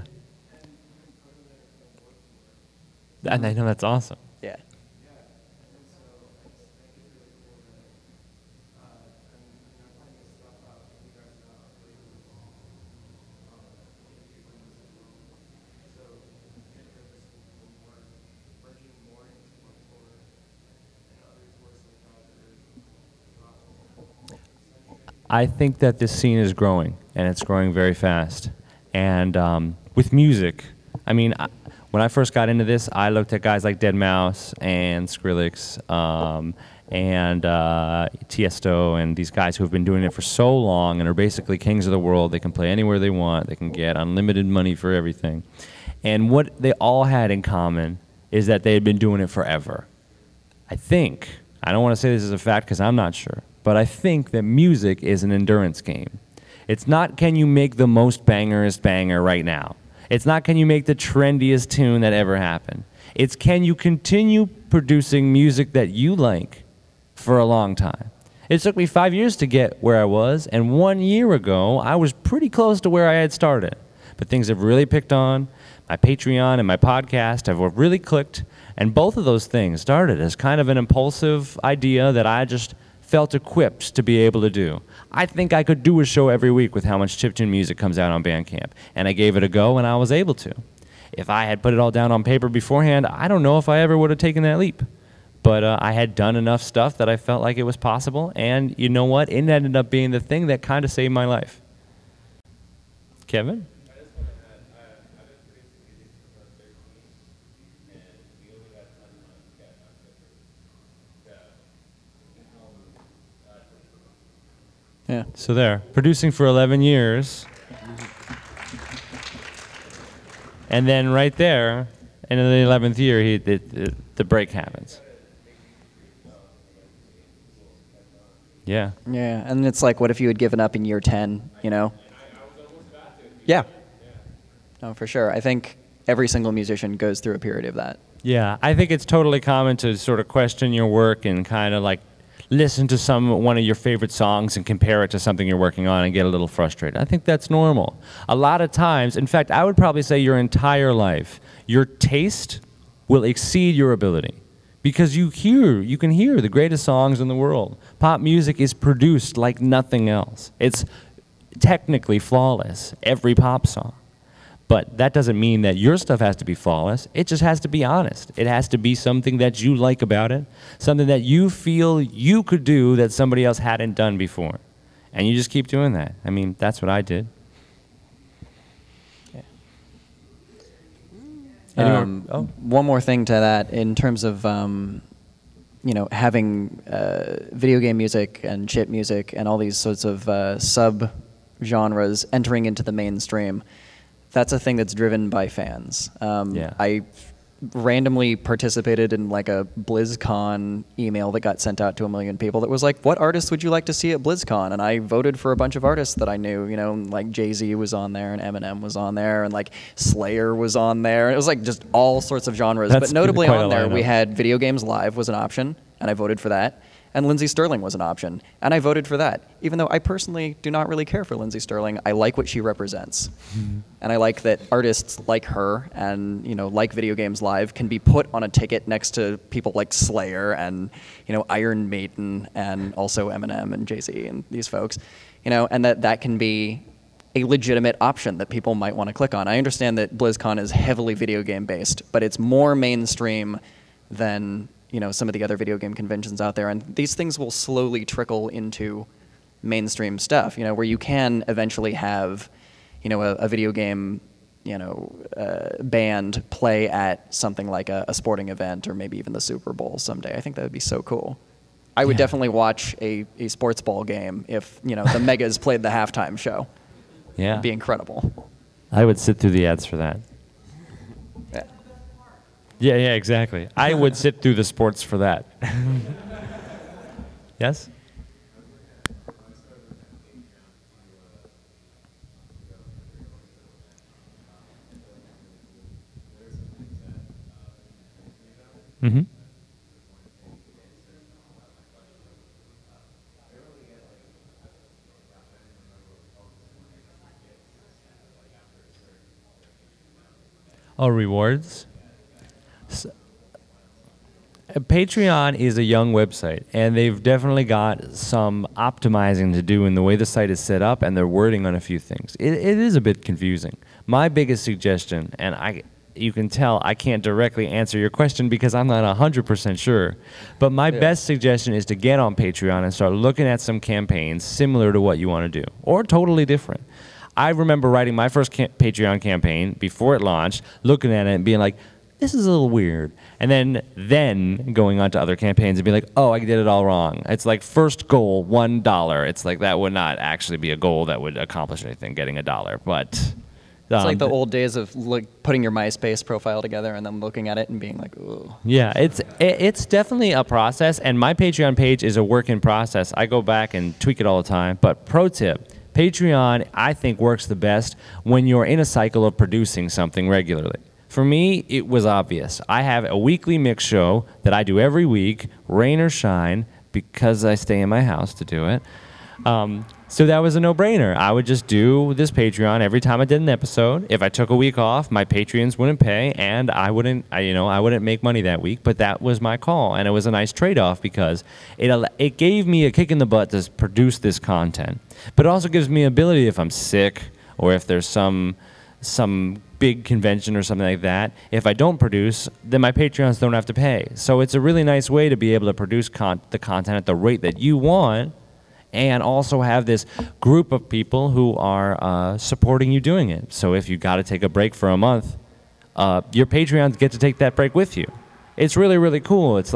And I know that's awesome. Yeah. I think that this scene is growing, and it's growing very fast. And with music, I mean, when I first got into this, I looked at guys like deadmau5 and Skrillex and Tiesto and these guys who have been doing it for so long and are basically kings of the world. They can play anywhere they want. They can get unlimited money for everything. And what they all had in common is that they had been doing it forever. I think, I don't want to say this is a fact because I'm not sure, but I think that music is an endurance game. It's not, can you make the most bangerest banger right now? It's not, can you make the trendiest tune that ever happened? It's, can you continue producing music that you like for a long time? It took me 5 years to get where I was, and 1 year ago, I was pretty close to where I had started. But things have really picked on. My Patreon and my podcast have really clicked, and both of those things started as kind of an impulsive idea that I just felt equipped to be able to do. I think I could do a show every week with how much chiptune music comes out on Bandcamp, and I gave it a go, and I was able to. If I had put it all down on paper beforehand, I don't know if I ever would have taken that leap. But I had done enough stuff that I felt like it was possible, and you know what? It ended up being the thing that kind of saved my life. Kevin? Yeah. So there, producing for 11 years. And then right there, and in the 11th year, the break happens. Yeah. Yeah, and it's like, what if you had given up in year 10, you know? Yeah. No, for sure. I think every single musician goes through a period of that. Yeah, I think it's totally common to sort of question your work and kind of like listen to one of your favorite songs and compare it to something you're working on and get a little frustrated. I think that's normal. A lot of times, in fact, I would probably say your entire life, your taste will exceed your ability. Because you can hear the greatest songs in the world. Pop music is produced like nothing else. It's technically flawless, every pop song. But that doesn't mean that your stuff has to be flawless. It just has to be honest. It has to be something that you like about it, something that you feel you could do that somebody else hadn't done before. And you just keep doing that. I mean, that's what I did. One more thing to that in terms of having video game music and chip music and all these sorts of sub-genres entering into the mainstream. That's a thing that's driven by fans. I randomly participated in like a BlizzCon email that got sent out to 1 million people that was like, what artists would you like to see at BlizzCon? And I voted for a bunch of artists that I knew, like Jay-Z was on there and Eminem was on there and like Slayer was on there. It was like just all sorts of genres. But notably on there, we had Video Games Live was an option, and I voted for that. And Lindsey Stirling was an option, and I voted for that. Even though I personally do not really care for Lindsey Stirling, I like what she represents. And I like that artists like her and like Video Games Live can be put on a ticket next to people like Slayer and Iron Maiden and also Eminem and Jay-Z and these folks, and that can be a legitimate option that people might want to click on. I understand that BlizzCon is heavily video game based, but it's more mainstream than some of the other video game conventions out there, and these things will slowly trickle into mainstream stuff, where you can eventually have, a video game, band play at something like a sporting event or maybe even the Super Bowl someday. I think that would be so cool. I would definitely watch a sports ball game if, the Megas played the halftime show. Yeah. It'd be incredible. I would sit through the ads for that. Yeah, exactly. I would sit through the sports for that. Yes? Mm-hmm. Oh, rewards? Patreon is a young website, and they've definitely got some optimizing to do in the way the site is set up and their wording on a few things. It is a bit confusing. My biggest suggestion, and you can tell I can't directly answer your question because I'm not 100% sure, but my best suggestion is to get on Patreon and start looking at some campaigns similar to what you want to do, or totally different. I remember writing my first Patreon campaign before it launched, looking at it and being like, this is a little weird. And then going on to other campaigns and be like, oh, I did it all wrong. It's like first goal, $1. It's like that would not actually be a goal that would accomplish anything, getting $1. But it's like the old days of putting your MySpace profile together and then looking at it and being like, ooh. Yeah, it's definitely a process, and my Patreon page is a work in process. I go back and tweak it all the time. But pro tip, Patreon, I think, works the best when you're in a cycle of producing something regularly. For me, it was obvious. I have a weekly mix show that I do every week, rain or shine, because I stay in my house to do it. So that was a no-brainer. I would just do this Patreon every time I did an episode. If I took a week off, my Patreons wouldn't pay, and I wouldn't make money that week. But that was my call, and it was a nice trade-off because it gave me a kick in the butt to produce this content. But it also gives me ability if I'm sick or if there's some big convention or something like that. If I don't produce, then my Patreons don't have to pay. So it's a really nice way to be able to produce the content at the rate that you want, and also have this group of people who are supporting you doing it. So if you got to take a break for a month, your Patreons get to take that break with you. It's really, really cool. It's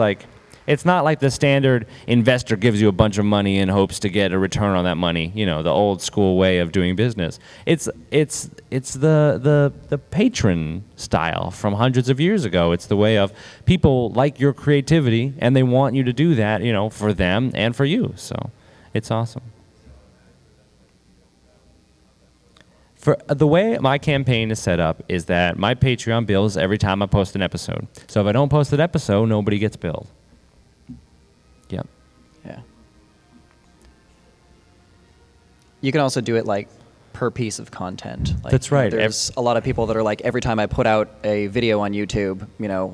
not like the standard investor gives you a bunch of money in hopes to get a return on that money, the old school way of doing business. It's the patron style from hundreds of years ago. It's the way of people like your creativity, and they want you to do that, for them and for you. So it's awesome. For the way my campaign is set up is that my Patreon bills every time I post an episode. So if I don't post an episode, nobody gets billed. Yep. Yeah. You can also do it like per piece of content. Like, That's right. There's a lot of people that are like, every time I put out a video on YouTube,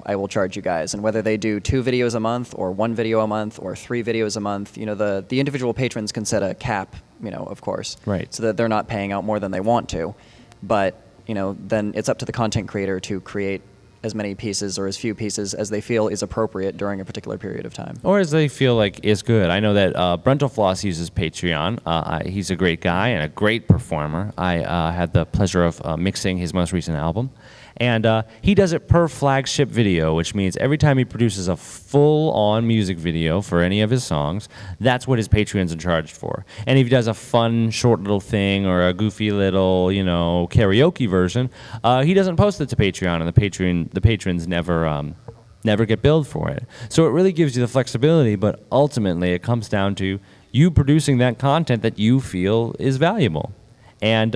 I will charge you guys. And whether they do 2 videos a month or 1 video a month or 3 videos a month, the individual patrons can set a cap, of course. Right. So that they're not paying out more than they want to. But, then it's up to the content creator to create as many pieces or as few pieces as they feel is appropriate during a particular period of time. Or as they feel like is good. I know that Brental Floss uses Patreon. He's a great guy and a great performer. I had the pleasure of mixing his most recent album. And he does it per flagship video, which means every time he produces a full-on music video for any of his songs, that's what his Patreon's in charge for. And if he does a fun, short little thing or a goofy little, karaoke version, he doesn't post it to Patreon, and the patrons never get billed for it. So it really gives you the flexibility, but ultimately it comes down to you producing that content that you feel is valuable. And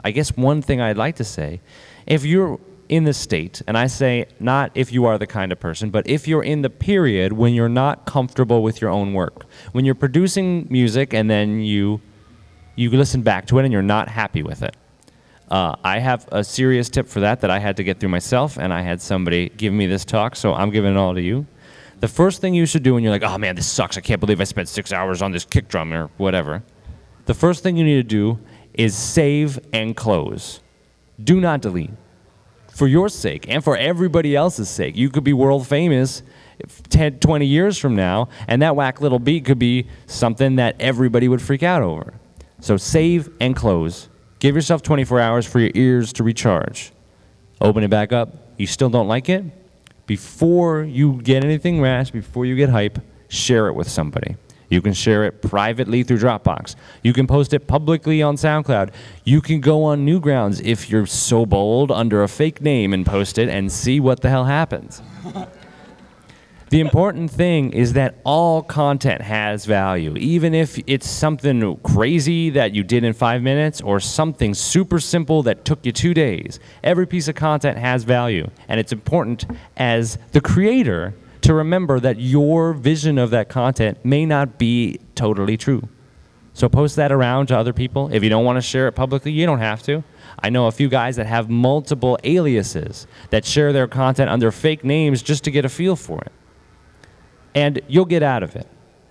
I guess one thing I'd like to say, if you're in the state, and I say not if you are the kind of person, but if you're in the period when you're not comfortable with your own work, when you're producing music and then you listen back to it and you're not happy with it. I have a serious tip for that I had to get through myself, and I had somebody give me this talk, so I'm giving it all to you. The first thing you should do when you're like, oh man, this sucks, I can't believe I spent 6 hours on this kick drum or whatever. The first thing you need to do is save and close. Do not delete. For your sake and for everybody else's sake. You could be world famous 10, 20 years from now, and that whack little beat could be something that everybody would freak out over. So save and close. Give yourself 24 hours for your ears to recharge. Open it back up. You still don't like it? Before you get anything rash, before you get hype, share it with somebody. You can share it privately through Dropbox. You can post it publicly on SoundCloud. You can go on Newgrounds if you're so bold under a fake name and post it and see what the hell happens. The important thing is that all content has value, even if it's something crazy that you did in 5 minutes or something super simple that took you 2 days. Every piece of content has value, and it's important as the creator to remember that your vision of that content may not be totally true. So post that around to other people. If you don't want to share it publicly, you don't have to. I know a few guys that have multiple aliases that share their content under fake names just to get a feel for it. And you'll get out of it.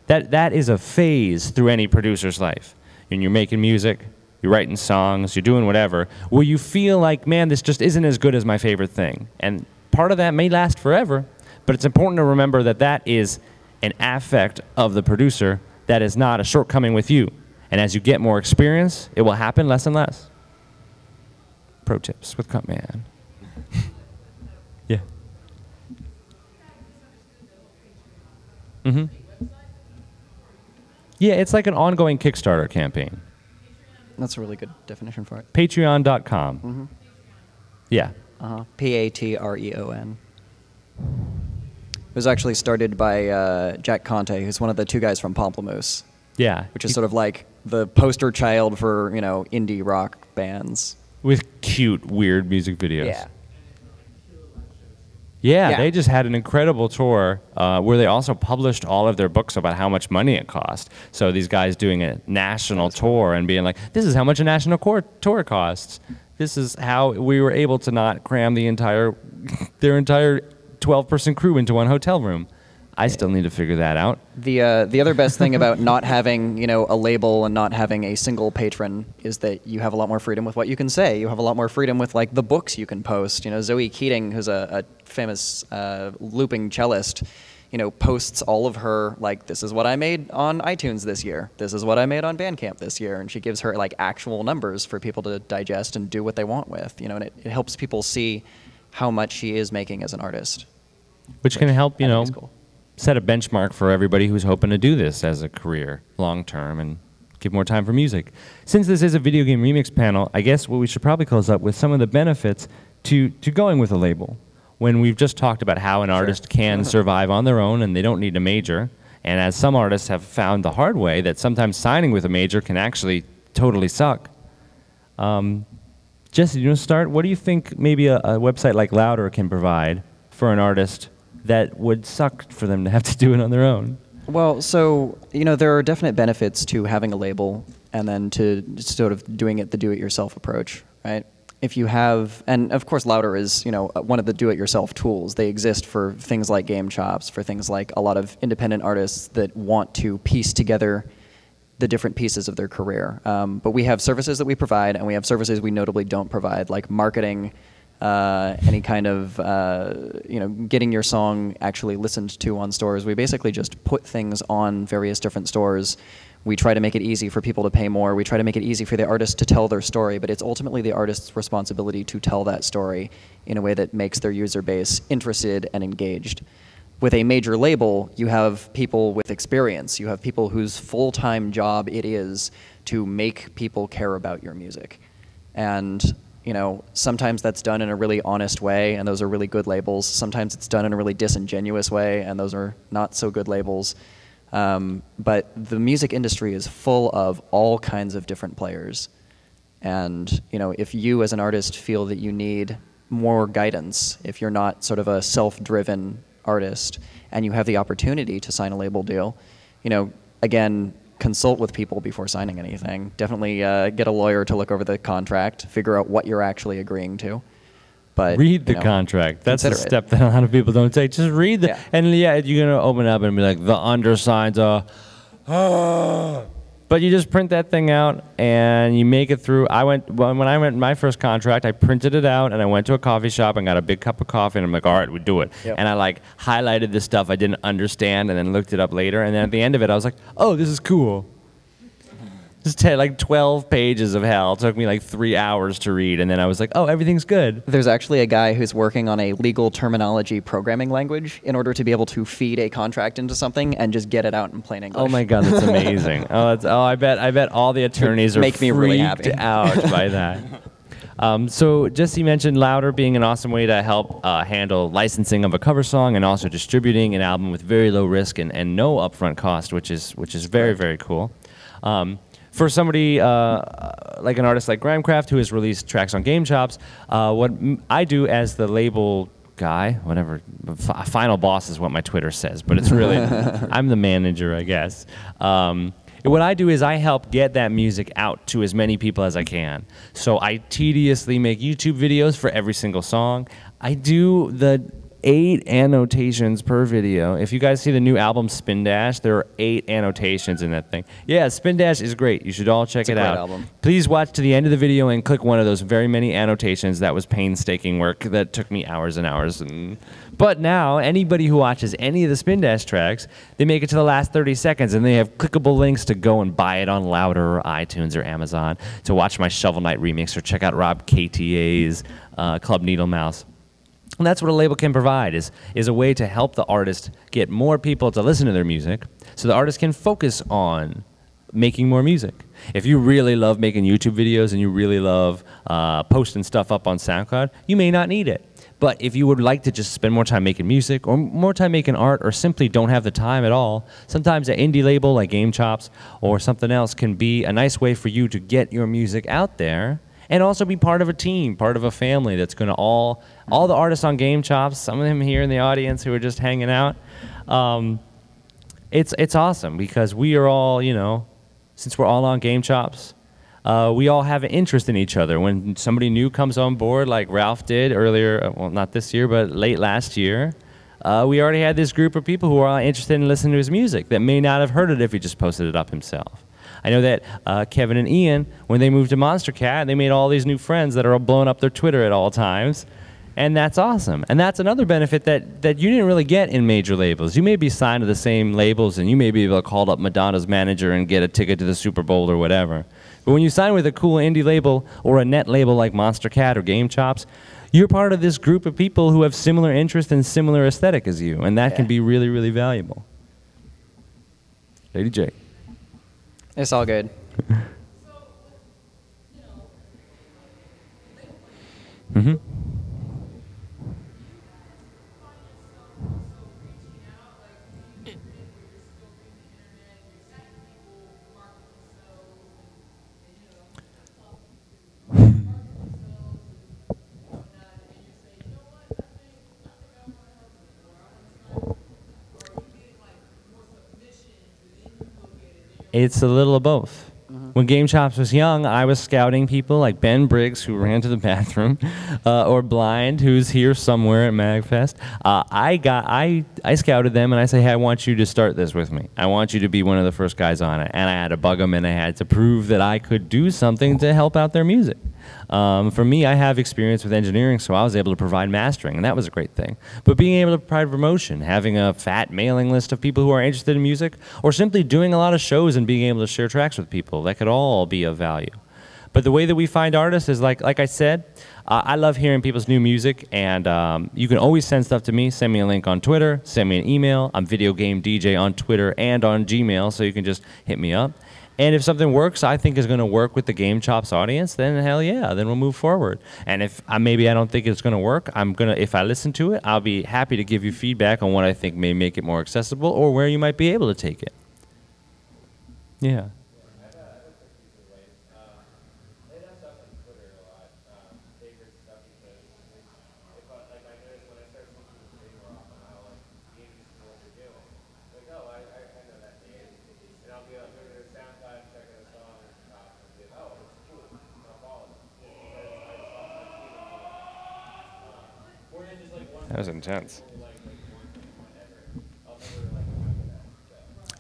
That is a phase through any producer's life. When you're making music, you're writing songs, you're doing whatever, where you feel like, man, this just isn't as good as my favorite thing. And part of that may last forever, but it's important to remember that that is an affect of the producer that is not a shortcoming with you. And as you get more experience, it will happen less and less. Pro tips with Cutman. Yeah. Mm-hmm. Yeah, it's like an ongoing Kickstarter campaign. That's a really good definition for it. Patreon.com. Mm-hmm. Yeah. Patreon. It was actually started by Jack Conte, who's one of the 2 guys from Pomplamoose. Yeah. Which is sort of like the poster child for, indie rock bands. With cute, weird music videos. Yeah. Yeah, they just had an incredible tour where they also published all of their books about how much money it cost. So these guys doing a national tour and being like, this is how much a national tour costs. This is how we were able to not cram their entire 12-person crew into one hotel room. I still need to figure that out. The other best thing about not having a label and not having a single patron is that you have a lot more freedom with what you can say. You have a lot more freedom with like the books you can post. Zoe Keating, who's a famous looping cellist, posts all of her like, this is what I made on iTunes this year. This is what I made on Bandcamp this year, and she gives her like actual numbers for people to digest and do what they want with. And it helps people see how much she is making as an artist. Which can help, cool. Set a benchmark for everybody who's hoping to do this as a career long term and give more time for music. Since this is a video game remix panel, I guess what we should probably close up with some of the benefits to going with a label. When we've just talked about how an artist can survive on their own and they don't need a major, and as some artists have found the hard way that sometimes signing with a major can actually totally suck. Jesse, you want to start? What do you think maybe a website like Louder can provide for an artist that would suck for them to have to do it on their own? Well, so, there are definite benefits to having a label and then to sort of doing it the do-it-yourself approach, right? If you have, and of course Louder is, you know, one of the do-it-yourself tools. They exist for things like game chops, for things like a lot of independent artists that want to piece together the different pieces of their career. But we have services that we provide, and we have services we notably don't provide, like marketing, any kind of, you know, getting your song actually listened to on stores. We basically just put things on various different stores. We try to make it easy for people to pay more. We try to make it easy for the artist to tell their story, but it's ultimately the artist's responsibility to tell that story in a way that makes their user base interested and engaged. With a major label, you have people with experience. You have people whose full-time job it is to make people care about your music. And you know, sometimes that's done in a really honest way, and those are really good labels. Sometimes it's done in a really disingenuous way, and those are not so good labels. But the music industry is full of all kinds of different players. And you know, if you as an artist feel that you need more guidance, if you're not sort of a self-driven artist, and you have the opportunity to sign a label deal, you know, again, consult with people before signing anything. Definitely get a lawyer to look over the contract, figure out what you're actually agreeing to. But read the contract. That's a step that a lot of people don't take. Just read the, and yeah, you're gonna open up and be like, the undersigned, but you just print that thing out and you make it through. When I went my first contract, I printed it out and I went to a coffee shop and got a big cup of coffee and I'm like, all right, we do it. Yep. And I like highlighted the stuff I didn't understand and then looked it up later. And then at the end of it, I was like, oh, this is cool. Just like 12 pages of hell. It took me like 3 hours to read, and then I was like, oh, everything's good. There's actually a guy who's working on a legal terminology programming language in order to be able to feed a contract into something and just get it out in plain English. Oh my God, that's amazing. I bet all the attorneys are make me really happy. out by that. So Jesse mentioned Louder being an awesome way to help handle licensing of a cover song and also distributing an album with very low risk and no upfront cost, which is very, very cool. For somebody like an artist like Grimecraft who has released tracks on Game Chops, what I do as the label guy, whatever, final boss is what my Twitter says, but it's really, I'm the manager, I guess. What I do is I help get that music out to as many people as I can. So I tediously make YouTube videos for every single song. I do the 8 annotations per video. If you guys see the new album Spin Dash, there are 8 annotations in that thing. Yeah, Spin Dash is great. You should all check it out. Album. Please watch to the end of the video and click one of those very many annotations. That was painstaking work that took me hours and hours. But now, anybody who watches any of the Spin Dash tracks, they make it to the last 30 seconds and they have clickable links to go and buy it on Louder or iTunes or Amazon, to watch my Shovel Knight remix or check out Rob KTA's Club Needle Mouse. And that's what a label can provide, is a way to help the artist get more people to listen to their music so the artist can focus on making more music. If you really love making YouTube videos and you really love posting stuff up on SoundCloud, you may not need it. But if you would like to just spend more time making music or more time making art or simply don't have the time at all, sometimes an indie label like Game Chops or something else can be a nice way for you to get your music out there and also be part of a team, part of a family that's going to all the artists on Game Chops, some of them here in the audience who are just hanging out. It's awesome because we are all, you know, since we're all on Game Chops, we all have an interest in each other. When somebody new comes on board, like Ralph did earlier, well, not this year, but late last year, we already had this group of people who are all interested in listening to his music that may not have heard it if he just posted it up himself. I know that Kevin and Ian, when they moved to Monster Cat, they made all these new friends that are all blowing up their Twitter at all times. And that's awesome. And that's another benefit that you didn't really get in major labels. You may be signed to the same labels, and you may be able to call up Madonna's manager and get a ticket to the Super Bowl or whatever. But when you sign with a cool indie label or a net label like Monster Cat or Game Chops, you're part of this group of people who have similar interest and similar aesthetic as you. And that can be really, really valuable. Lady J. It's all good. Mm-hmm. It's a little of both. When Game Chops was young, I was scouting people like Ben Briggs, who ran to the bathroom, or Blind, who's here somewhere at MAGFest. I scouted them, and I say, hey, I want you to start this with me. I want you to be one of the first guys on it. And I had to bug them, and I had to prove that I could do something to help out their music. For me, I have experience with engineering, so I was able to provide mastering, and that was a great thing. But being able to provide promotion, having a fat mailing list of people who are interested in music, or simply doing a lot of shows and being able to share tracks with people, that could all be of value. But the way that we find artists is like I said, I love hearing people's new music, and you can always send stuff to me. Send me a link on Twitter, send me an email. I'm Video Game DJ on Twitter and on Gmail, so you can just hit me up. And if something works, I think is going to work with the Game Chops audience, then hell yeah, then we'll move forward. And if maybe I don't think it's going to work, if I listen to it, I'll be happy to give you feedback on what I think may make it more accessible or where you might be able to take it. Yeah. That was intense.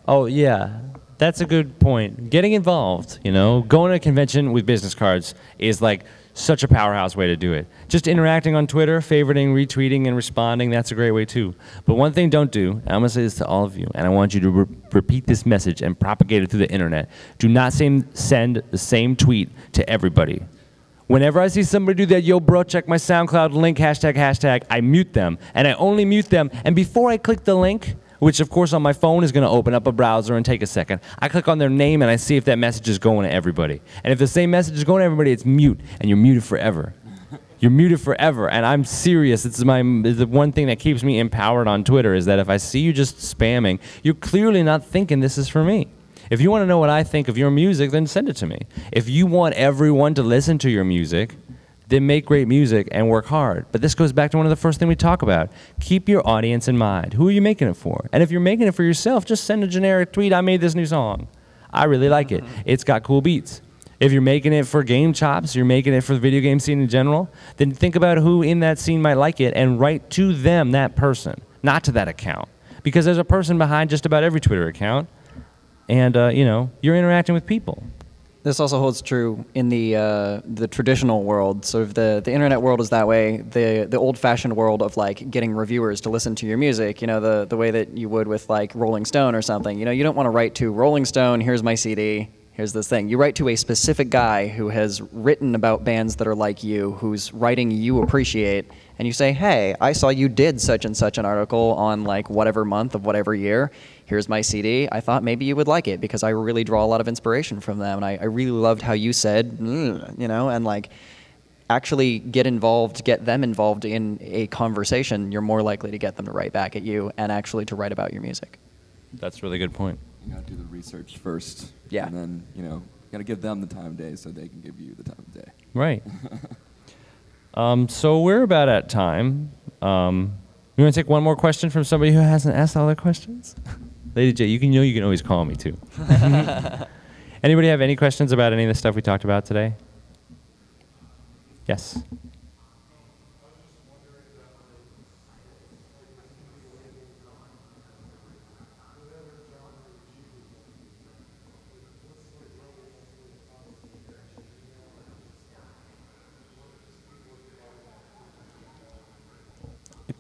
Oh, yeah. That's a good point. Getting involved, you know, going to a convention with business cards is like such a powerhouse way to do it. Just interacting on Twitter, favoriting, retweeting, and responding, that's a great way too. But one thing don't do, and I'm going to say this to all of you, and I want you to repeat this message and propagate it through the internet. Do not send the same tweet to everybody. Whenever I see somebody do that, yo bro, check my SoundCloud link, hashtag, I mute them. And I only mute them, and before I click the link, which of course on my phone is gonna open up a browser and take a second, I click on their name and I see if that message is going to everybody. And if the same message is going to everybody, it's mute, and you're muted forever. You're muted forever, and I'm serious. It's the one thing that keeps me empowered on Twitter is that if I see you just spamming, you're clearly not thinking this is for me. If you want to know what I think of your music, then send it to me. If you want everyone to listen to your music, then make great music and work hard. But this goes back to one of the first things we talk about. Keep your audience in mind. Who are you making it for? And if you're making it for yourself, just send a generic tweet, I made this new song. I really like it. It's got cool beats. If you're making it for Game Chops, you're making it for the video game scene in general, then think about who in that scene might like it and write to them, that person, not to that account. Because there's a person behind just about every Twitter account. And, you know, you're interacting with people. This also holds true in the traditional world. So if the internet world is that way, the old-fashioned world of, like, getting reviewers to listen to your music, you know, the way that you would with, like, Rolling Stone or something. You know, you don't want to write to Rolling Stone, here's my CD, here's this thing. You write to a specific guy who has written about bands that are like you, whose writing you appreciate, and you say, hey, I saw you did such and such an article on, like, whatever month of whatever year. Here's my CD. I thought maybe you would like it because I really draw a lot of inspiration from them. And I really loved how you said, you know, and like actually get them involved in a conversation. You're more likely to get them to write back at you and actually to write about your music. That's a really good point. You gotta do the research first. Yeah. And then, you know, you gotta give them the time of day so they can give you the time of day. Right. So we're about at time. You want to take one more question from somebody who hasn't asked all their questions? Lady J, you can always call me too. Anybody have any questions about any of the stuff we talked about today? Yes.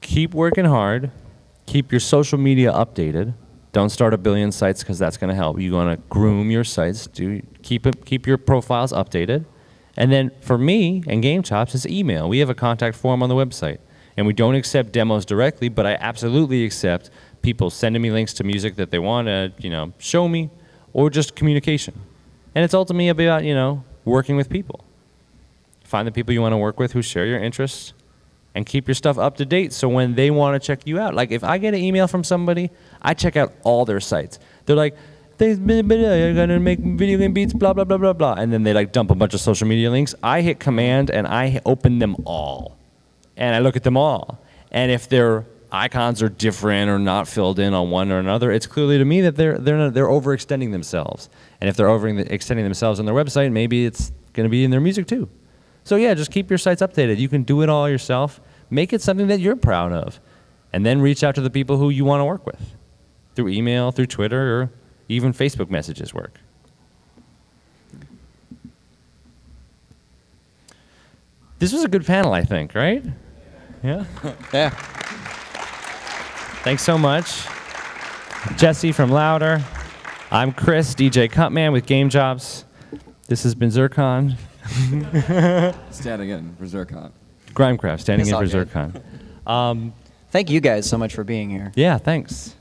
Keep working hard. Keep your social media updated. Don't start a billion sites because that's going to help. You want to groom your sites. Keep your profiles updated. And then for me and Game Chops, it's email. We have a contact form on the website. And we don't accept demos directly, but I absolutely accept people sending me links to music that they want to, you know, show me, or just communication. And it's ultimately about, you know, working with people. Find the people you want to work with who share your interests, and keep your stuff up to date so when they want to check you out. Like if I get an email from somebody, I check out all their sites. They're like, you're gonna make video game beats, blah, blah, blah, blah, blah. And then they like dump a bunch of social media links. I hit command and I open them all. And I look at them all. And if they're icons are different or not filled in on one or another, it's clearly to me that they're overextending themselves. And if they're overextending themselves on their website, maybe it's going to be in their music too. So yeah, just keep your sites updated. You can do it all yourself. Make it something that you're proud of. And then reach out to the people who you want to work with. Through email, through Twitter, or even Facebook messages work. This was a good panel, I think, right? Yeah? Yeah. Thanks so much. Jesse from Louder. I'm Chris, DJ Cutman with Game Jobs. This has been Zircon. Standing in for Zircon. Grimecraft, standing It's in all for good. Zircon. Thank you guys so much for being here. Yeah, thanks.